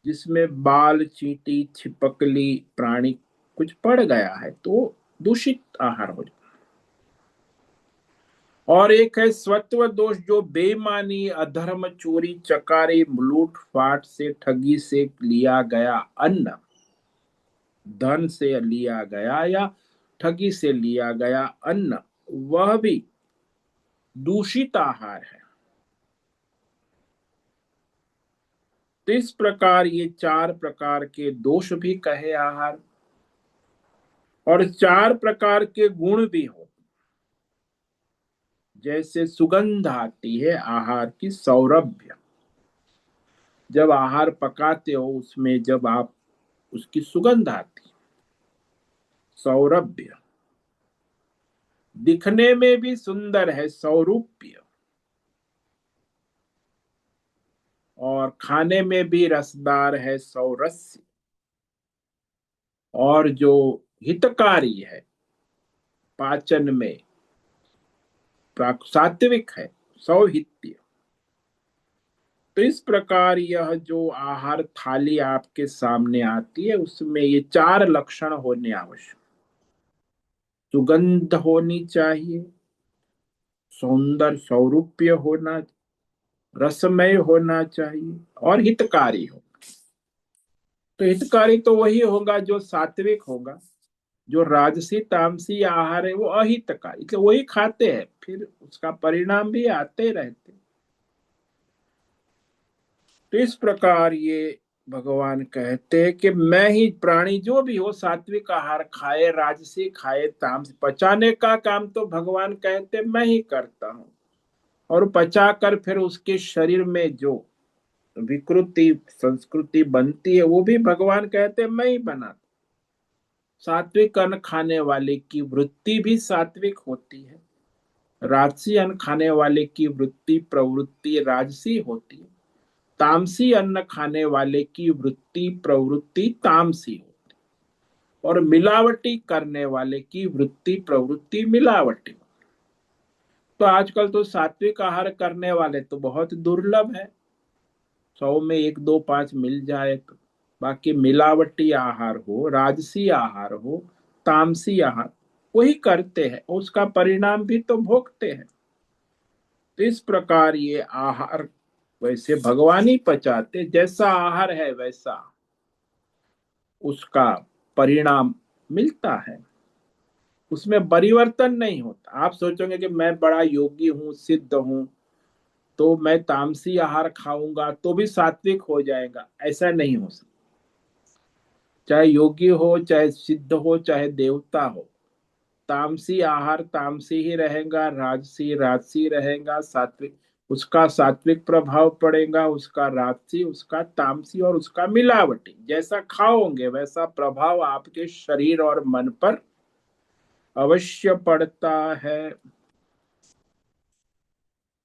जिसमें बाल, चींटी, छिपकली प्राणी कुछ पड़ गया है, तो दूषित आहार हो जाता। और एक है स्वत्व दोष, जो बेईमानी, अधर्म, चोरी, चकारी, लूट फाट से, ठगी से लिया गया अन्न, धन से लिया गया या ठगी से लिया गया अन्न, वह भी दूषित आहार है। तो इस प्रकार ये 4 प्रकार के दोष भी कहे आहार, और 4 प्रकार के गुण भी हो। जैसे सुगंध आती है आहार की, सौरभ्य, जब आहार पकाते हो उसमें जब आप, उसकी सुगंध आती, सौरभ्य। दिखने में भी सुंदर है, सौरूप्य। और खाने में भी रसदार है, सौरस्य। और जो हितकारी है, पाचन में सात्विक है, सौहित्य। तो इस प्रकार यह जो आहार थाली आपके सामने आती है उसमें ये चार लक्षण होने आवश्यक। सुगंध होनी चाहिए, सौंदर्य सौरूप्य होना, रसमय होना चाहिए और हितकारी हो। तो हितकारी तो वही होगा जो सात्विक होगा। जो राजसी तामसी आहार है वो अहितकारी, इसलिए वही खाते हैं, फिर उसका परिणाम भी आते रहते। तो इस प्रकार ये भगवान कहते हैं कि मैं ही प्राणी जो भी हो सात्विक आहार खाए, राजसी खाए, तामसी, पचाने का काम तो भगवान कहते मैं ही करता हूँ। और पचा कर फिर उसके शरीर में जो विकृति संस्कृति बनती है वो भी भगवान कहते हैं मैं ही बनाता। सात्विक अन्न खाने वाले की वृत्ति भी सात्विक होती है, राजसी अन्न खाने वाले की वृत्ति प्रवृत्ति राजसी होती है, तामसी अन्न खाने वाले की वृत्ति प्रवृत्ति तामसी होती है, और मिलावटी करने वाले की वृत्ति प्रवृत्ति मिलावटी। तो आजकल तो सात्विक आहार करने वाले तो बहुत दुर्लभ है, 100 में एक दो पांच मिल जाए तो। बाकी मिलावटी आहार हो, राजसी आहार हो, तामसी आहार, वही करते हैं, उसका परिणाम भी तो भोगते हैं। तो इस प्रकार ये आहार वैसे भगवान ही पचाते, जैसा आहार है वैसा उसका परिणाम मिलता है, उसमें परिवर्तन नहीं होता। आप सोचोगे कि मैं बड़ा योगी हूं, सिद्ध हूं, तो मैं तामसी आहार खाऊंगा तो भी सात्विक हो जाएगा, ऐसा नहीं हो सकता। चाहे योगी हो, चाहे सिद्ध हो, चाहे देवता हो, तामसी आहार तामसी ही रहेगा, राजसी राजसी रहेगा, सात्विक उसका सात्विक प्रभाव पड़ेगा, उसका राजसी, उसका तामसी और उसका मिलावटी। जैसा खाओगे वैसा प्रभाव आपके शरीर और मन पर अवश्य पड़ता है।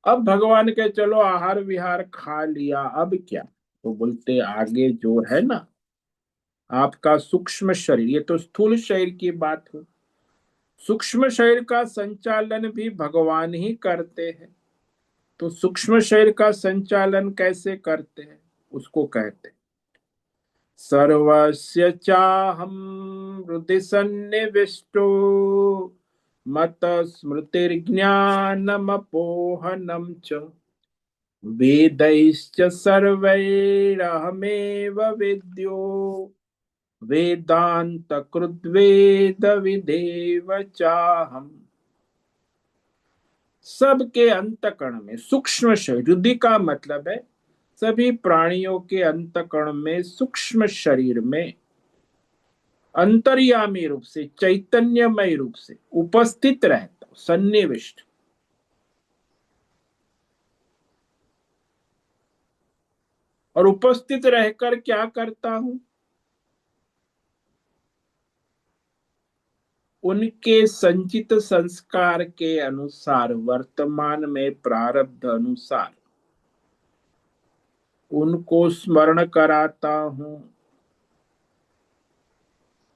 अब भगवान के चलो आहार विहार खा लिया, अब क्या? तो बोलते आगे जो है ना आपका सूक्ष्म शरीर, ये तो स्थूल शरीर की बात हो, सूक्ष्म शरीर का संचालन भी भगवान ही करते हैं। तो सूक्ष्म शरीर का संचालन कैसे करते हैं उसको कहते हैं सर्वस्य चाहम हृदि सन्निविष्टो मत स्मृतिर्ज्ञानमपोहनम च वेदैश्च सर्वैरहमेव विद्यो वेदांत कृद्वेद विदेव चाहम। सबके अंतकण में सूक्ष्म शरीर, हृदय का मतलब है सभी प्राणियों के अंतकण में सूक्ष्म शरीर में अंतर्यामी रूप से चैतन्यमय रूप से उपस्थित रहता हूं, सन्निविष्ट। और उपस्थित रहकर क्या करता हूं? उनके संचित संस्कार के अनुसार वर्तमान में प्रारब्ध अनुसार उनको स्मरण कराता हूं।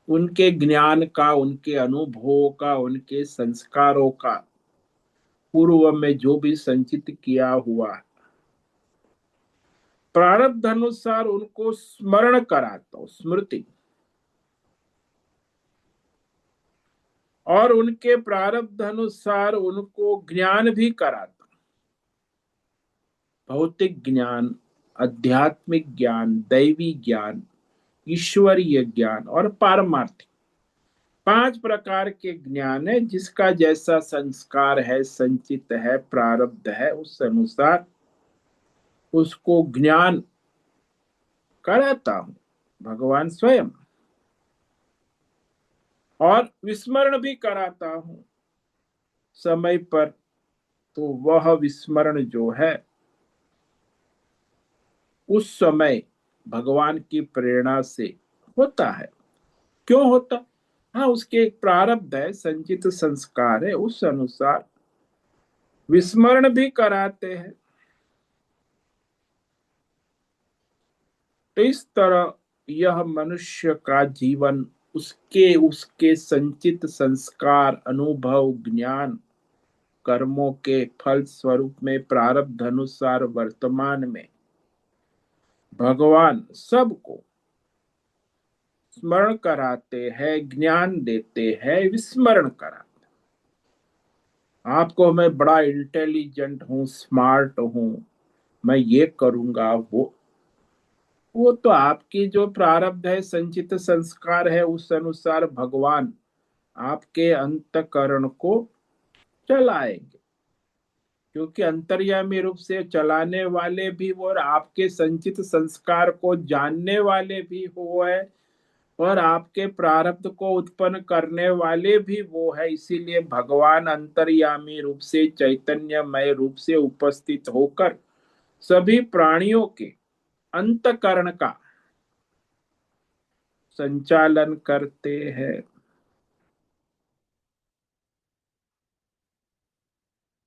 उनके ज्ञान का, उनके अनुभवों का, उनके संस्कारों का पूर्व में जो भी संचित किया हुआ प्रारब्ध अनुसार उनको स्मरण कराता हूं, स्मृति। और उनके प्रारब्ध अनुसार उनको ज्ञान भी कराता हूं, भौतिक ज्ञान, आध्यात्मिक ज्ञान, दैवी ज्ञान, ईश्वरीय ज्ञान और पारमार्थिक। 5 प्रकार के ज्ञान है, जिसका जैसा संस्कार है, संचित है, प्रारब्ध है, उस अनुसार उसको ज्ञान कराता हूं भगवान स्वयं। और विस्मरण भी कराता हूं समय पर। तो वह विस्मरण जो है उस समय भगवान की प्रेरणा से होता है। क्यों होता? हाँ, उसके एक प्रारब्ध है, संचित संस्कार है, उस अनुसार विस्मरण भी कराते हैं। तो इस तरह यह मनुष्य का जीवन उसके उसके संचित संस्कार, अनुभव, ज्ञान कर्मों के फल स्वरूप में प्रारब्ध अनुसार वर्तमान में भगवान सबको स्मरण कराते हैं, ज्ञान देते हैं, विस्मरण कराते। आपको मैं बड़ा इंटेलिजेंट हूं, स्मार्ट हूं, मैं ये करूंगा, वो तो आपकी जो प्रारब्ध है, संचित संस्कार है, उस अनुसार भगवान आपके अंतकरण को चलाएंगे। क्योंकि अंतर्यामी रूप से चलाने वाले भी वो और आपके संचित संस्कार को जानने वाले भी वो है, और आपके प्रारब्ध को उत्पन्न करने वाले भी वो है। इसीलिए भगवान अंतर्यामी रूप से, चैतन्यमय रूप से उपस्थित होकर सभी प्राणियों के अंतकरण का संचालन करते हैं।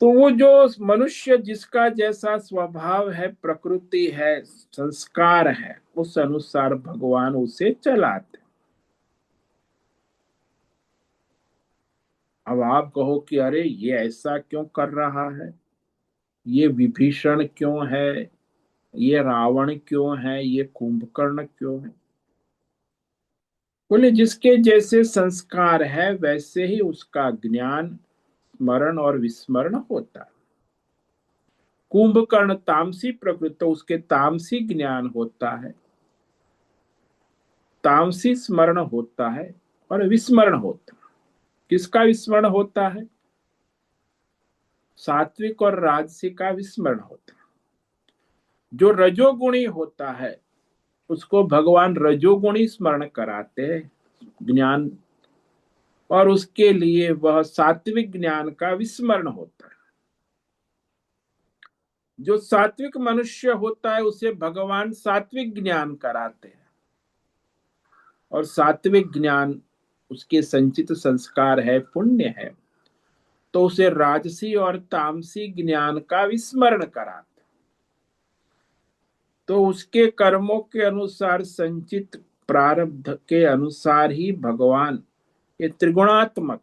तो वो जो मनुष्य जिसका जैसा स्वभाव है, प्रकृति है, संस्कार है, उस अनुसार भगवान उसे चलाते। अब आप कहो कि अरे ये ऐसा क्यों कर रहा है, ये विभीषण क्यों है, ये रावण क्यों है, ये कुंभकर्ण क्यों है। बोले जिसके जैसे संस्कार है वैसे ही उसका ज्ञान, स्मरण और विस्मरण होता है। कुंभकर्ण तामसी प्रकृति, तो उसके तामसी ज्ञान होता है, तामसी स्मरण होता है और विस्मरण होता है। किसका विस्मरण होता है? सात्विक और राजसी का विस्मरण होता है। जो रजोगुणी होता है उसको भगवान रजोगुणी स्मरण कराते हैं ज्ञान, और उसके लिए वह सात्विक ज्ञान का विस्मरण होता है। जो सात्विक मनुष्य होता है उसे भगवान सात्विक ज्ञान कराते हैं, और सात्विक ज्ञान उसके संचित संस्कार है, पुण्य है, तो उसे राजसी और तामसी ज्ञान का विस्मरण कराते। तो उसके कर्मों के अनुसार, संचित प्रारब्ध के अनुसार ही भगवान ये त्रिगुणात्मक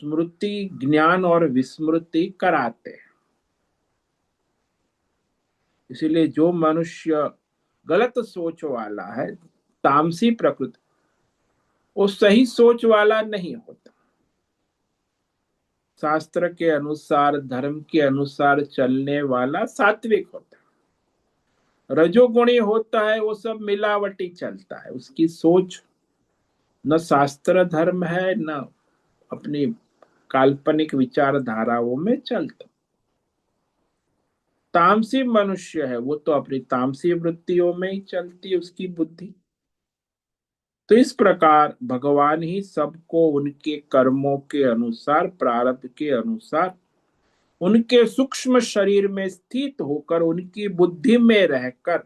स्मृति, ज्ञान और विस्मृति कराते हैं। इसीलिए जो मनुष्य गलत सोच वाला है, तामसी प्रकृति, वो सही सोच वाला नहीं होता। शास्त्र के अनुसार, धर्म के अनुसार चलने वाला सात्विक होता है। रजोगुणी होता है वो सब मिलावटी चलता है, उसकी सोच न शास्त्र धर्म है, न अपनी काल्पनिक विचारधाराओं में चलता। तामसी मनुष्य है वो तो अपनी तामसी वृत्तियों में ही चलती है उसकी बुद्धि। तो इस प्रकार भगवान ही सबको उनके कर्मों के अनुसार, प्रारब्ध के अनुसार, उनके सूक्ष्म शरीर में स्थित होकर, उनकी बुद्धि में रहकर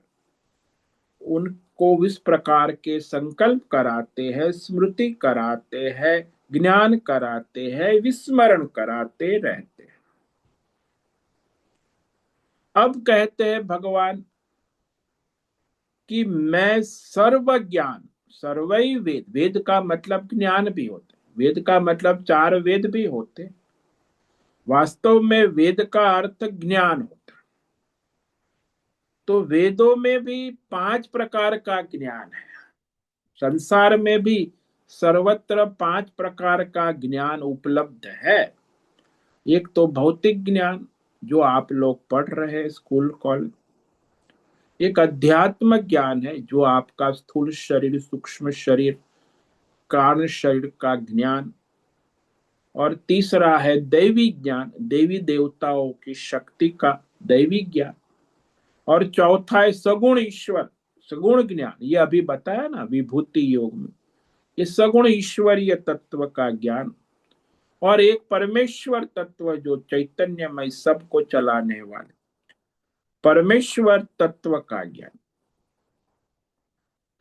उनको इस प्रकार के संकल्प कराते हैं, स्मृति कराते हैं, ज्ञान कराते हैं, विस्मरण कराते रहते हैं। अब कहते हैं भगवान कि मैं सर्व ज्ञान, सर्वै वेद, वेद का मतलब ज्ञान भी होते, वेद का मतलब चार वेद भी होते। वास्तव में वेद का अर्थ ज्ञान होता। तो वेदों में भी 5 प्रकार का ज्ञान है। संसार में भी सर्वत्र 5 प्रकार का ज्ञान उपलब्ध है। एक तो भौतिक ज्ञान जो आप लोग पढ़ रहे हैं स्कूल कॉलेज, एक अध्यात्म ज्ञान है जो आपका स्थूल शरीर, सूक्ष्म शरीर, कारण शरीर का ज्ञान, और तीसरा है दैवी ज्ञान, देवी देवताओं की शक्ति का दैवी ज्ञान, और चौथा है सगुण ईश्वर, सगुण ज्ञान। ये अभी बताया ना विभूति योग में, ये सगुण ईश्वरीय तत्व का ज्ञान, और एक परमेश्वर तत्व जो चैतन्यमय सबको चलाने वाले परमेश्वर तत्व का ज्ञान।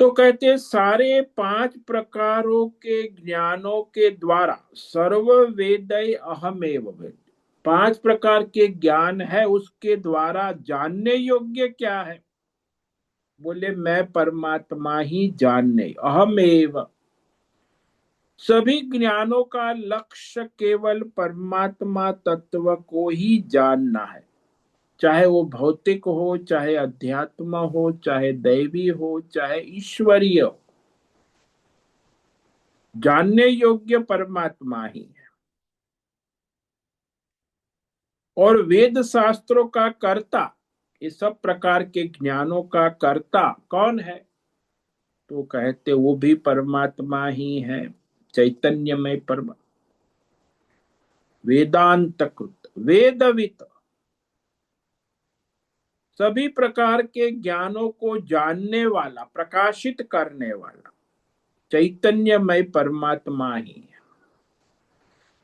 तो कहते हैं सारे 5 प्रकारों के ज्ञानों के द्वारा सर्व वेदै अहमेव वेद, 5 प्रकार के ज्ञान है उसके द्वारा जानने योग्य क्या है? बोले मैं परमात्मा ही जानने, अहमेव सभी ज्ञानों का लक्ष्य केवल परमात्मा तत्व को ही जानना है, चाहे वो भौतिक हो, चाहे अध्यात्म हो, चाहे दैवी हो, चाहे ईश्वरीय हो। जानने योग्य परमात्मा ही है। और वेद शास्त्रों का कर्ता, ये सब प्रकार के ज्ञानों का कर्ता कौन है? तो कहते वो भी परमात्मा ही है, चैतन्यमय परमात्मा। वेदांत कृत वेदवित, सभी प्रकार के ज्ञानों को जानने वाला, प्रकाशित करने वाला चैतन्यमय परमात्मा ही है।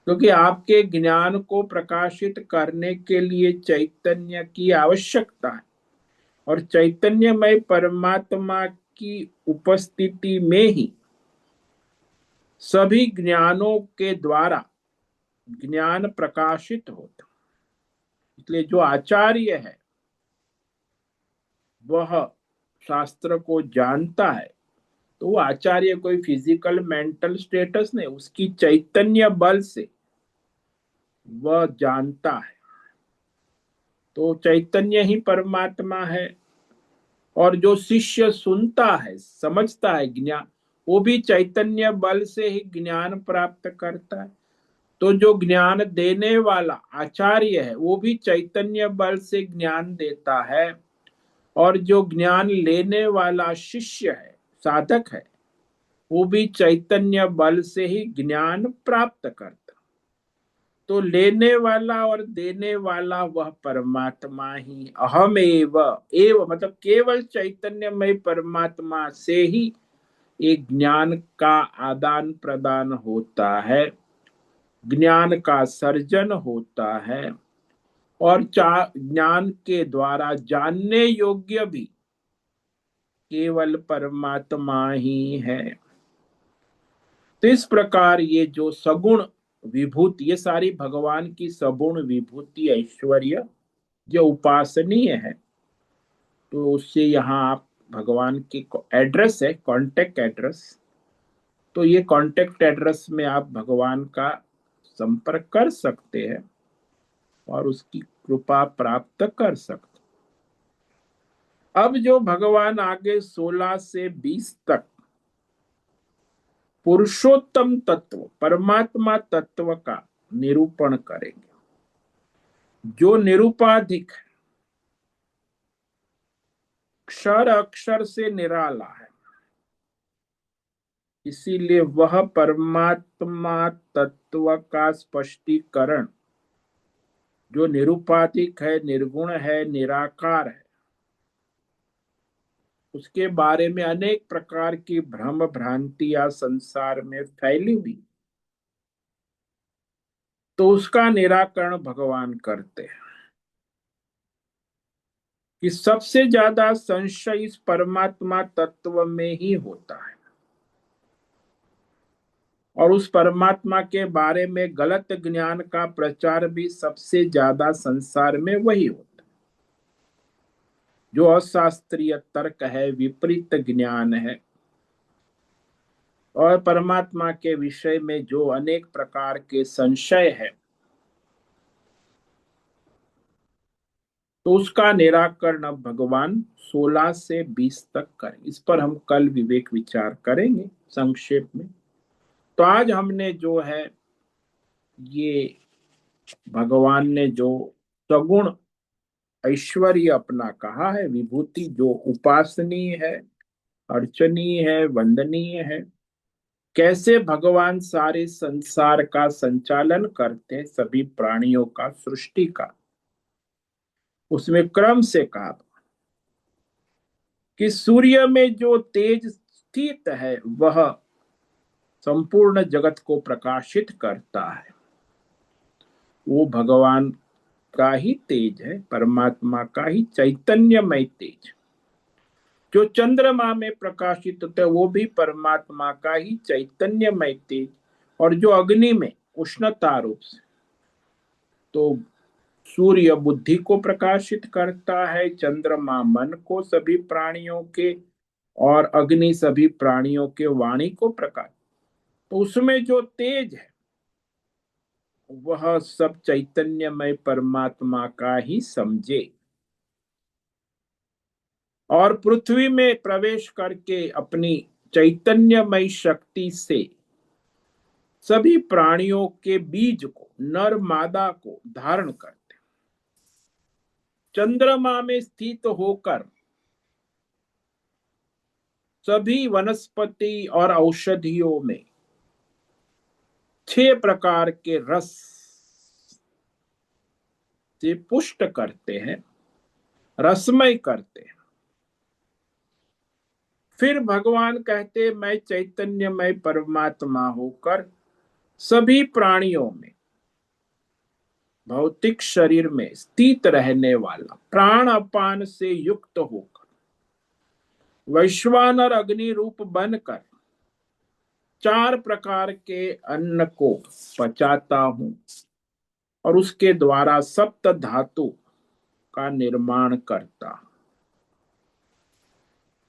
क्योंकि आपके ज्ञान को प्रकाशित करने के लिए चैतन्य की आवश्यकता है, और चैतन्यमय परमात्मा की उपस्थिति में ही सभी ज्ञानों के द्वारा ज्ञान प्रकाशित होता। इसलिए जो आचार्य है वह शास्त्र को जानता है, तो वो आचार्य कोई फिजिकल मेंटल स्टेटस नहीं, उसकी चैतन्य बल से वह जानता है। तो चैतन्य ही परमात्मा है। और जो शिष्य सुनता है, समझता है ज्ञान, वो भी चैतन्य बल से ही ज्ञान प्राप्त करता है। तो जो ज्ञान देने वाला आचार्य है वो भी चैतन्य बल से ज्ञान देता है, और जो ज्ञान लेने वाला शिष्य है, साधक है, वो भी चैतन्य बल से ही ज्ञान प्राप्त करता। तो लेने वाला और देने वाला वह परमात्मा ही अहम एव मतलब केवल चैतन्यमय परमात्मा से ही एक ज्ञान का आदान प्रदान होता है, ज्ञान का सर्जन होता है, और ज्ञान के द्वारा जानने योग्य भी केवल परमात्मा ही है। तो इस प्रकार ये जो सगुण विभूति, ये सारी भगवान की सगुण विभूति ऐश्वर्य जो उपासनीय है, तो उससे यहाँ आप भगवान की एड्रेस है, कांटेक्ट एड्रेस, तो ये कांटेक्ट एड्रेस में आप भगवान का संपर्क कर सकते हैं और उसकी कृपा प्राप्त कर सकते। अब जो भगवान आगे 16 से 20 तक पुरुषोत्तम तत्व, परमात्मा तत्व का निरूपण करेंगे, जो निरुपाधिक है, क्षर अक्षर से निराला है, इसीलिए वह परमात्मा तत्व का स्पष्टीकरण, जो निरुपाधिक है, निर्गुण है, निराकार है, उसके बारे में अनेक प्रकार की भ्रम भ्रांतियां संसार में फैली हुई, तो उसका निराकरण भगवान करते हैं। कि सबसे ज्यादा संशय इस परमात्मा तत्व में ही होता है, और उस परमात्मा के बारे में गलत ज्ञान का प्रचार भी सबसे ज्यादा संसार में वही होता है। जो अशास्त्रीय तर्क है, विपरीत ज्ञान है, और परमात्मा के विषय में जो अनेक प्रकार के संशय है, तो उसका निराकरण अब भगवान 16 से 20 तक करें। इस पर हम कल विवेक विचार करेंगे संक्षेप में। तो आज हमने जो है ये भगवान ने जो सगुण ऐश्वर्य अपना कहा है, विभूति जो उपासनीय है, अर्चनीय है, वंदनीय है, कैसे भगवान सारे संसार का संचालन करते, सभी प्राणियों का, सृष्टि का, उसमें क्रम से कहा कि सूर्य में जो तेज स्थित है वह संपूर्ण जगत को प्रकाशित करता है, वो भगवान का ही तेज है, परमात्मा का ही चैतन्यमय तेज। जो चंद्रमा में प्रकाशित होता है वो भी परमात्मा का ही चैतन्यमय तेज, और जो अग्नि में उष्णता रूप से, तो सूर्य बुद्धि को प्रकाशित करता है, चंद्रमा मन को, सभी प्राणियों के, और अग्नि सभी प्राणियों के वाणी को प्रकाश। तो उसमें जो तेज है वह सब चैतन्यमय परमात्मा का ही समझे, और पृथ्वी में प्रवेश करके अपनी चैतन्यमय शक्ति से सभी प्राणियों के बीज को, नर मादा को धारण करते, चंद्रमा में स्थित होकर सभी वनस्पति और औषधियों में 6 प्रकार के रस से पुष्ट करते हैं, रसमय करते हैं। फिर भगवान कहते, मैं चैतन्यमय परमात्मा होकर सभी प्राणियों में, भौतिक शरीर में स्थित रहने वाला, प्राण अपान से युक्त होकर वैश्वानर अग्नि रूप बनकर 4 प्रकार के अन्न को पचाता हूं और उसके द्वारा सप्त धातु का निर्माण करता।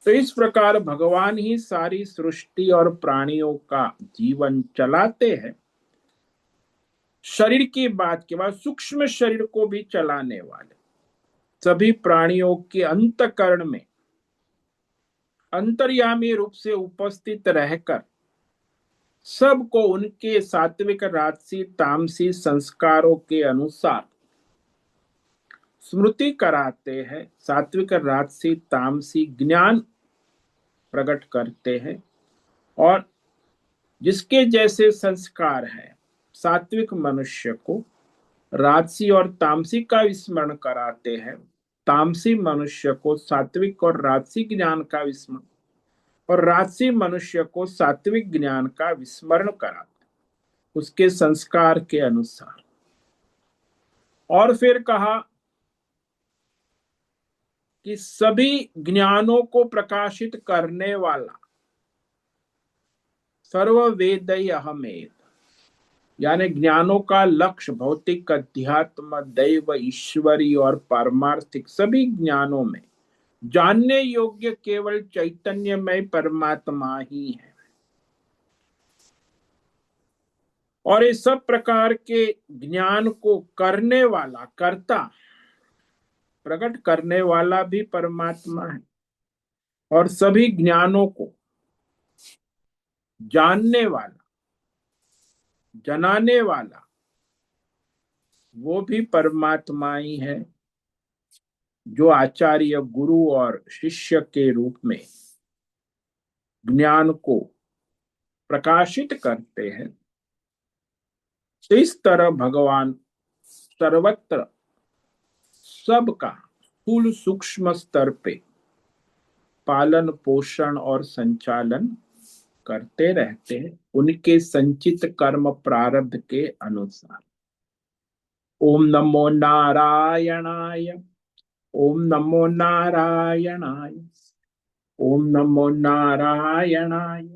तो इस प्रकार भगवान ही सारी सृष्टि और प्राणियों का जीवन चलाते हैं। शरीर की बात के बाद सूक्ष्म शरीर को भी चलाने वाले, सभी प्राणियों के अंतःकरण में अंतर्यामी रूप से उपस्थित रहकर सबको उनके सात्विक राजसी तामसी संस्कारों के अनुसार स्मृति कराते हैं। सात्विक राजसी तामसी ज्ञान प्रकट करते हैं, और जिसके जैसे संस्कार है सात्विक मनुष्य को राजसी और तामसी का विस्मरण कराते हैं, तामसी मनुष्य को सात्विक और राजसी ज्ञान का विस्मरण, और राजसी मनुष्य को सात्विक ज्ञान का विस्मरण कराते उसके संस्कार के अनुसार। और फिर कहा कि सभी ज्ञानों को प्रकाशित करने वाला सर्व वेदई अहमेव, यानी ज्ञानों का लक्ष्य भौतिक, अध्यात्म, दैव, ईश्वरी और पारमार्थिक सभी ज्ञानों में जानने योग्य केवल चैतन्यमय परमात्मा ही है। और इस सब प्रकार के ज्ञान को करने वाला, कर्ता, प्रकट करने वाला भी परमात्मा है, और सभी ज्ञानों को जानने वाला, जनाने वाला वो भी परमात्मा ही है, जो आचार्य, गुरु और शिष्य के रूप में ज्ञान को प्रकाशित करते हैं। तो इस तरह भगवान सर्वत्र सबका स्थूल सूक्ष्म स्तर पे पालन पोषण और संचालन करते रहते हैं, उनके संचित कर्म प्रारब्ध के अनुसार। ओम नमो नारायणाय, ओम नमो नारायणाय, ओम नमो नारायणाय,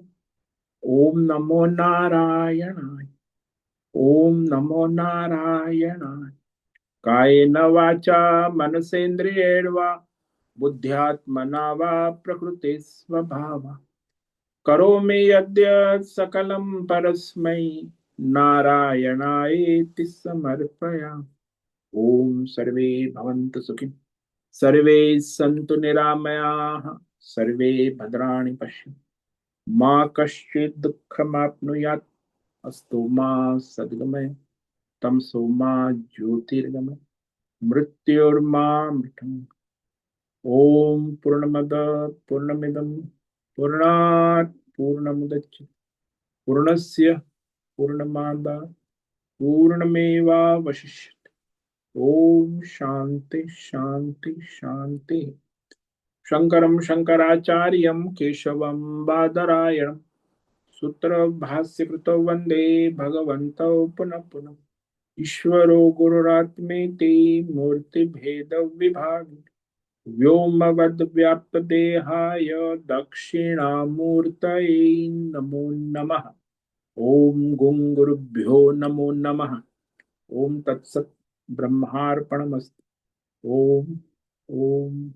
ओम नमो नारायणाय, ओम नमो नारायणाय। कायेन वाचा मनसेन्द्रियेण वा बुद्ध्यात्मना वा प्रकृते स्वभावा करोमि यद्यत् सकलं परस्मै नारायणायेति समर्पयामि। ओम सर्वे भवन्तु सुखिनः, सर्वे सन्तु निरामयाः, सर्वे भद्राणि पश्यन्तु, मा कश्चित् दुःखमाप्नुयात्, अस्तु मा सद्गमय, तमसो मा ज्योतिर्गमय, मृत्योर्मामृतम्। ओम पूर्णमद पूर्णमिदं पूर्णात् पूर्णमुदच्यते पूर्णस्य पूर्णमादाय पूर्णमेवावशिष्यते। ओम शांति शांति शांति। शंकरं शंकराचार्यं केशवं बादरायणं सूत्र भाष्य कृतौ वंदे भगवन्तौ पुनः पुनः। ईश्वरो गुरुरात्मेति मूर्ति भेद विभाग व्योमवद्व्याप्तदेहाय दक्षिणामूर्तये नमो नमः। ओम गुं गुरुभ्यो नमो नमः। ओम तत्सत् ब्रह्मार्पणमस्तु। ओम ओम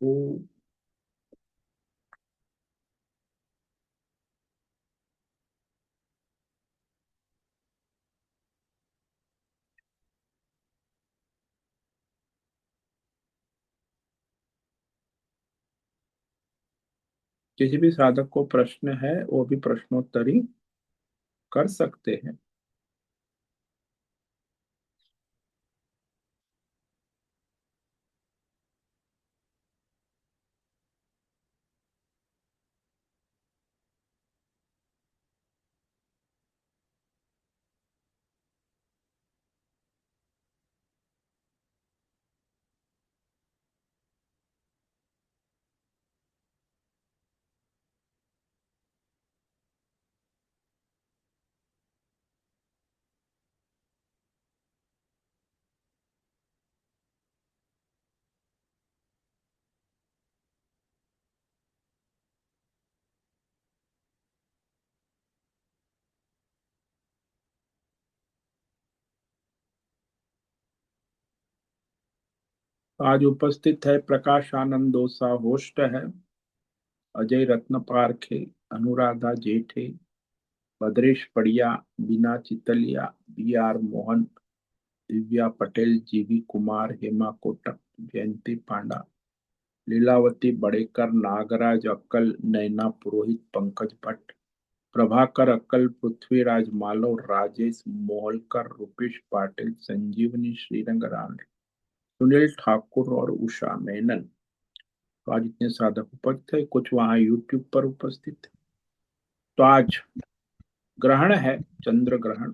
ओम। किसी भी साधक को प्रश्न है वो भी प्रश्नोत्तरी कर सकते हैं। आज उपस्थित है प्रकाश आनंद दोसा, होस्ट है अजय रत्न पारखे, अनुराधा जेठे, भद्रेश पड़िया, बीना चितलिया, B.R. मोहन, दिव्या पटेल, जीवी कुमार, हेमा कोटक, जयंती पांडा, लीलावती बड़ेकर, नागराज अक्कल, नैना पुरोहित, पंकज भट्ट, प्रभाकर अक्कल, पृथ्वीराज मालव, राजेश मोहलकर, रूपेश पाटिल, संजीवनी श्रीरंगरान, सुनील ठाकुर और उषा मेनन। तो आज इतने साधक उपस्थित है, कुछ वहां यूट्यूब पर उपस्थित है। तो आज ग्रहण है, चंद्र ग्रहण।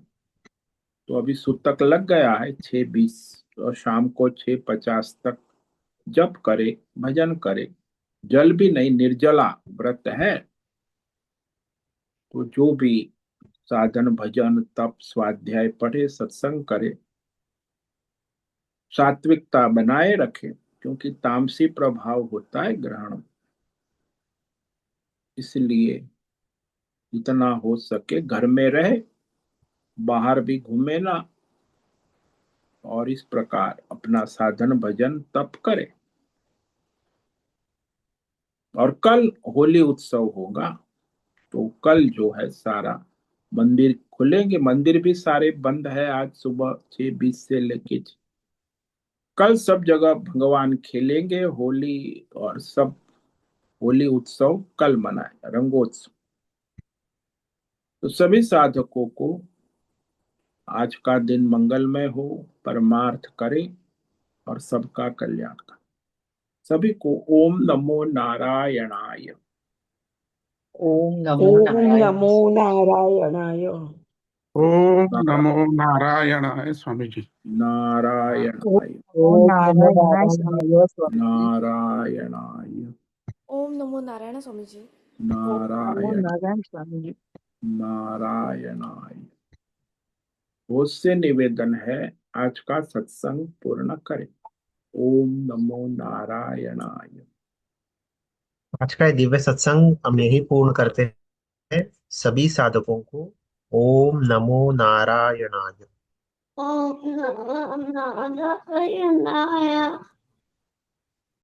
तो अभी सूतक लग गया है 6:20, और शाम को 6:50 तक जप करे, भजन करे। जल भी नहीं, निर्जला व्रत है। तो जो भी साधन भजन तप स्वाध्याय पढ़े, सत्संग करे, सात्विकता बनाए रखे, क्योंकि तामसी प्रभाव होता है ग्रहण। इसलिए जितना हो सके घर में रहे, बाहर भी घूमे ना, और इस प्रकार अपना साधन भजन तप करे। और कल होली उत्सव होगा, तो कल जो है सारा मंदिर खुलेंगे। मंदिर भी सारे बंद है आज सुबह 6:20 से लेके। कल सब जगह भगवान खेलेंगे होली, और सब होली उत्सव कल मनाए, रंगोत्सव। तो सभी साधकों को आज का दिन मंगलमय हो, परमार्थ करे और सबका कल्याण करे। सभी को ओम नमो नारायणाय। ओम नमो ओम नारायण। नमो नारायणाय। ओम नारा- नमो नारायणाय स्वामी जी। नारायणाय, ओम ओम नमो नमो नारायण। नारायणाय स्वामी जी। नारायणाय, ओम नमो नारायण स्वामी जी। ओम नमो नारायण, नारायण स्वामी जी। नारायणाय। बहुत से निवेदन है, आज का सत्संग पूर्ण करें। ओम नमो नारायणाय। आज का ये दिव्य सत्संग हम यही पूर्ण करते हैं। सभी साधकों को ओम नमो नारायणाय। ओम नमो नारायणाय।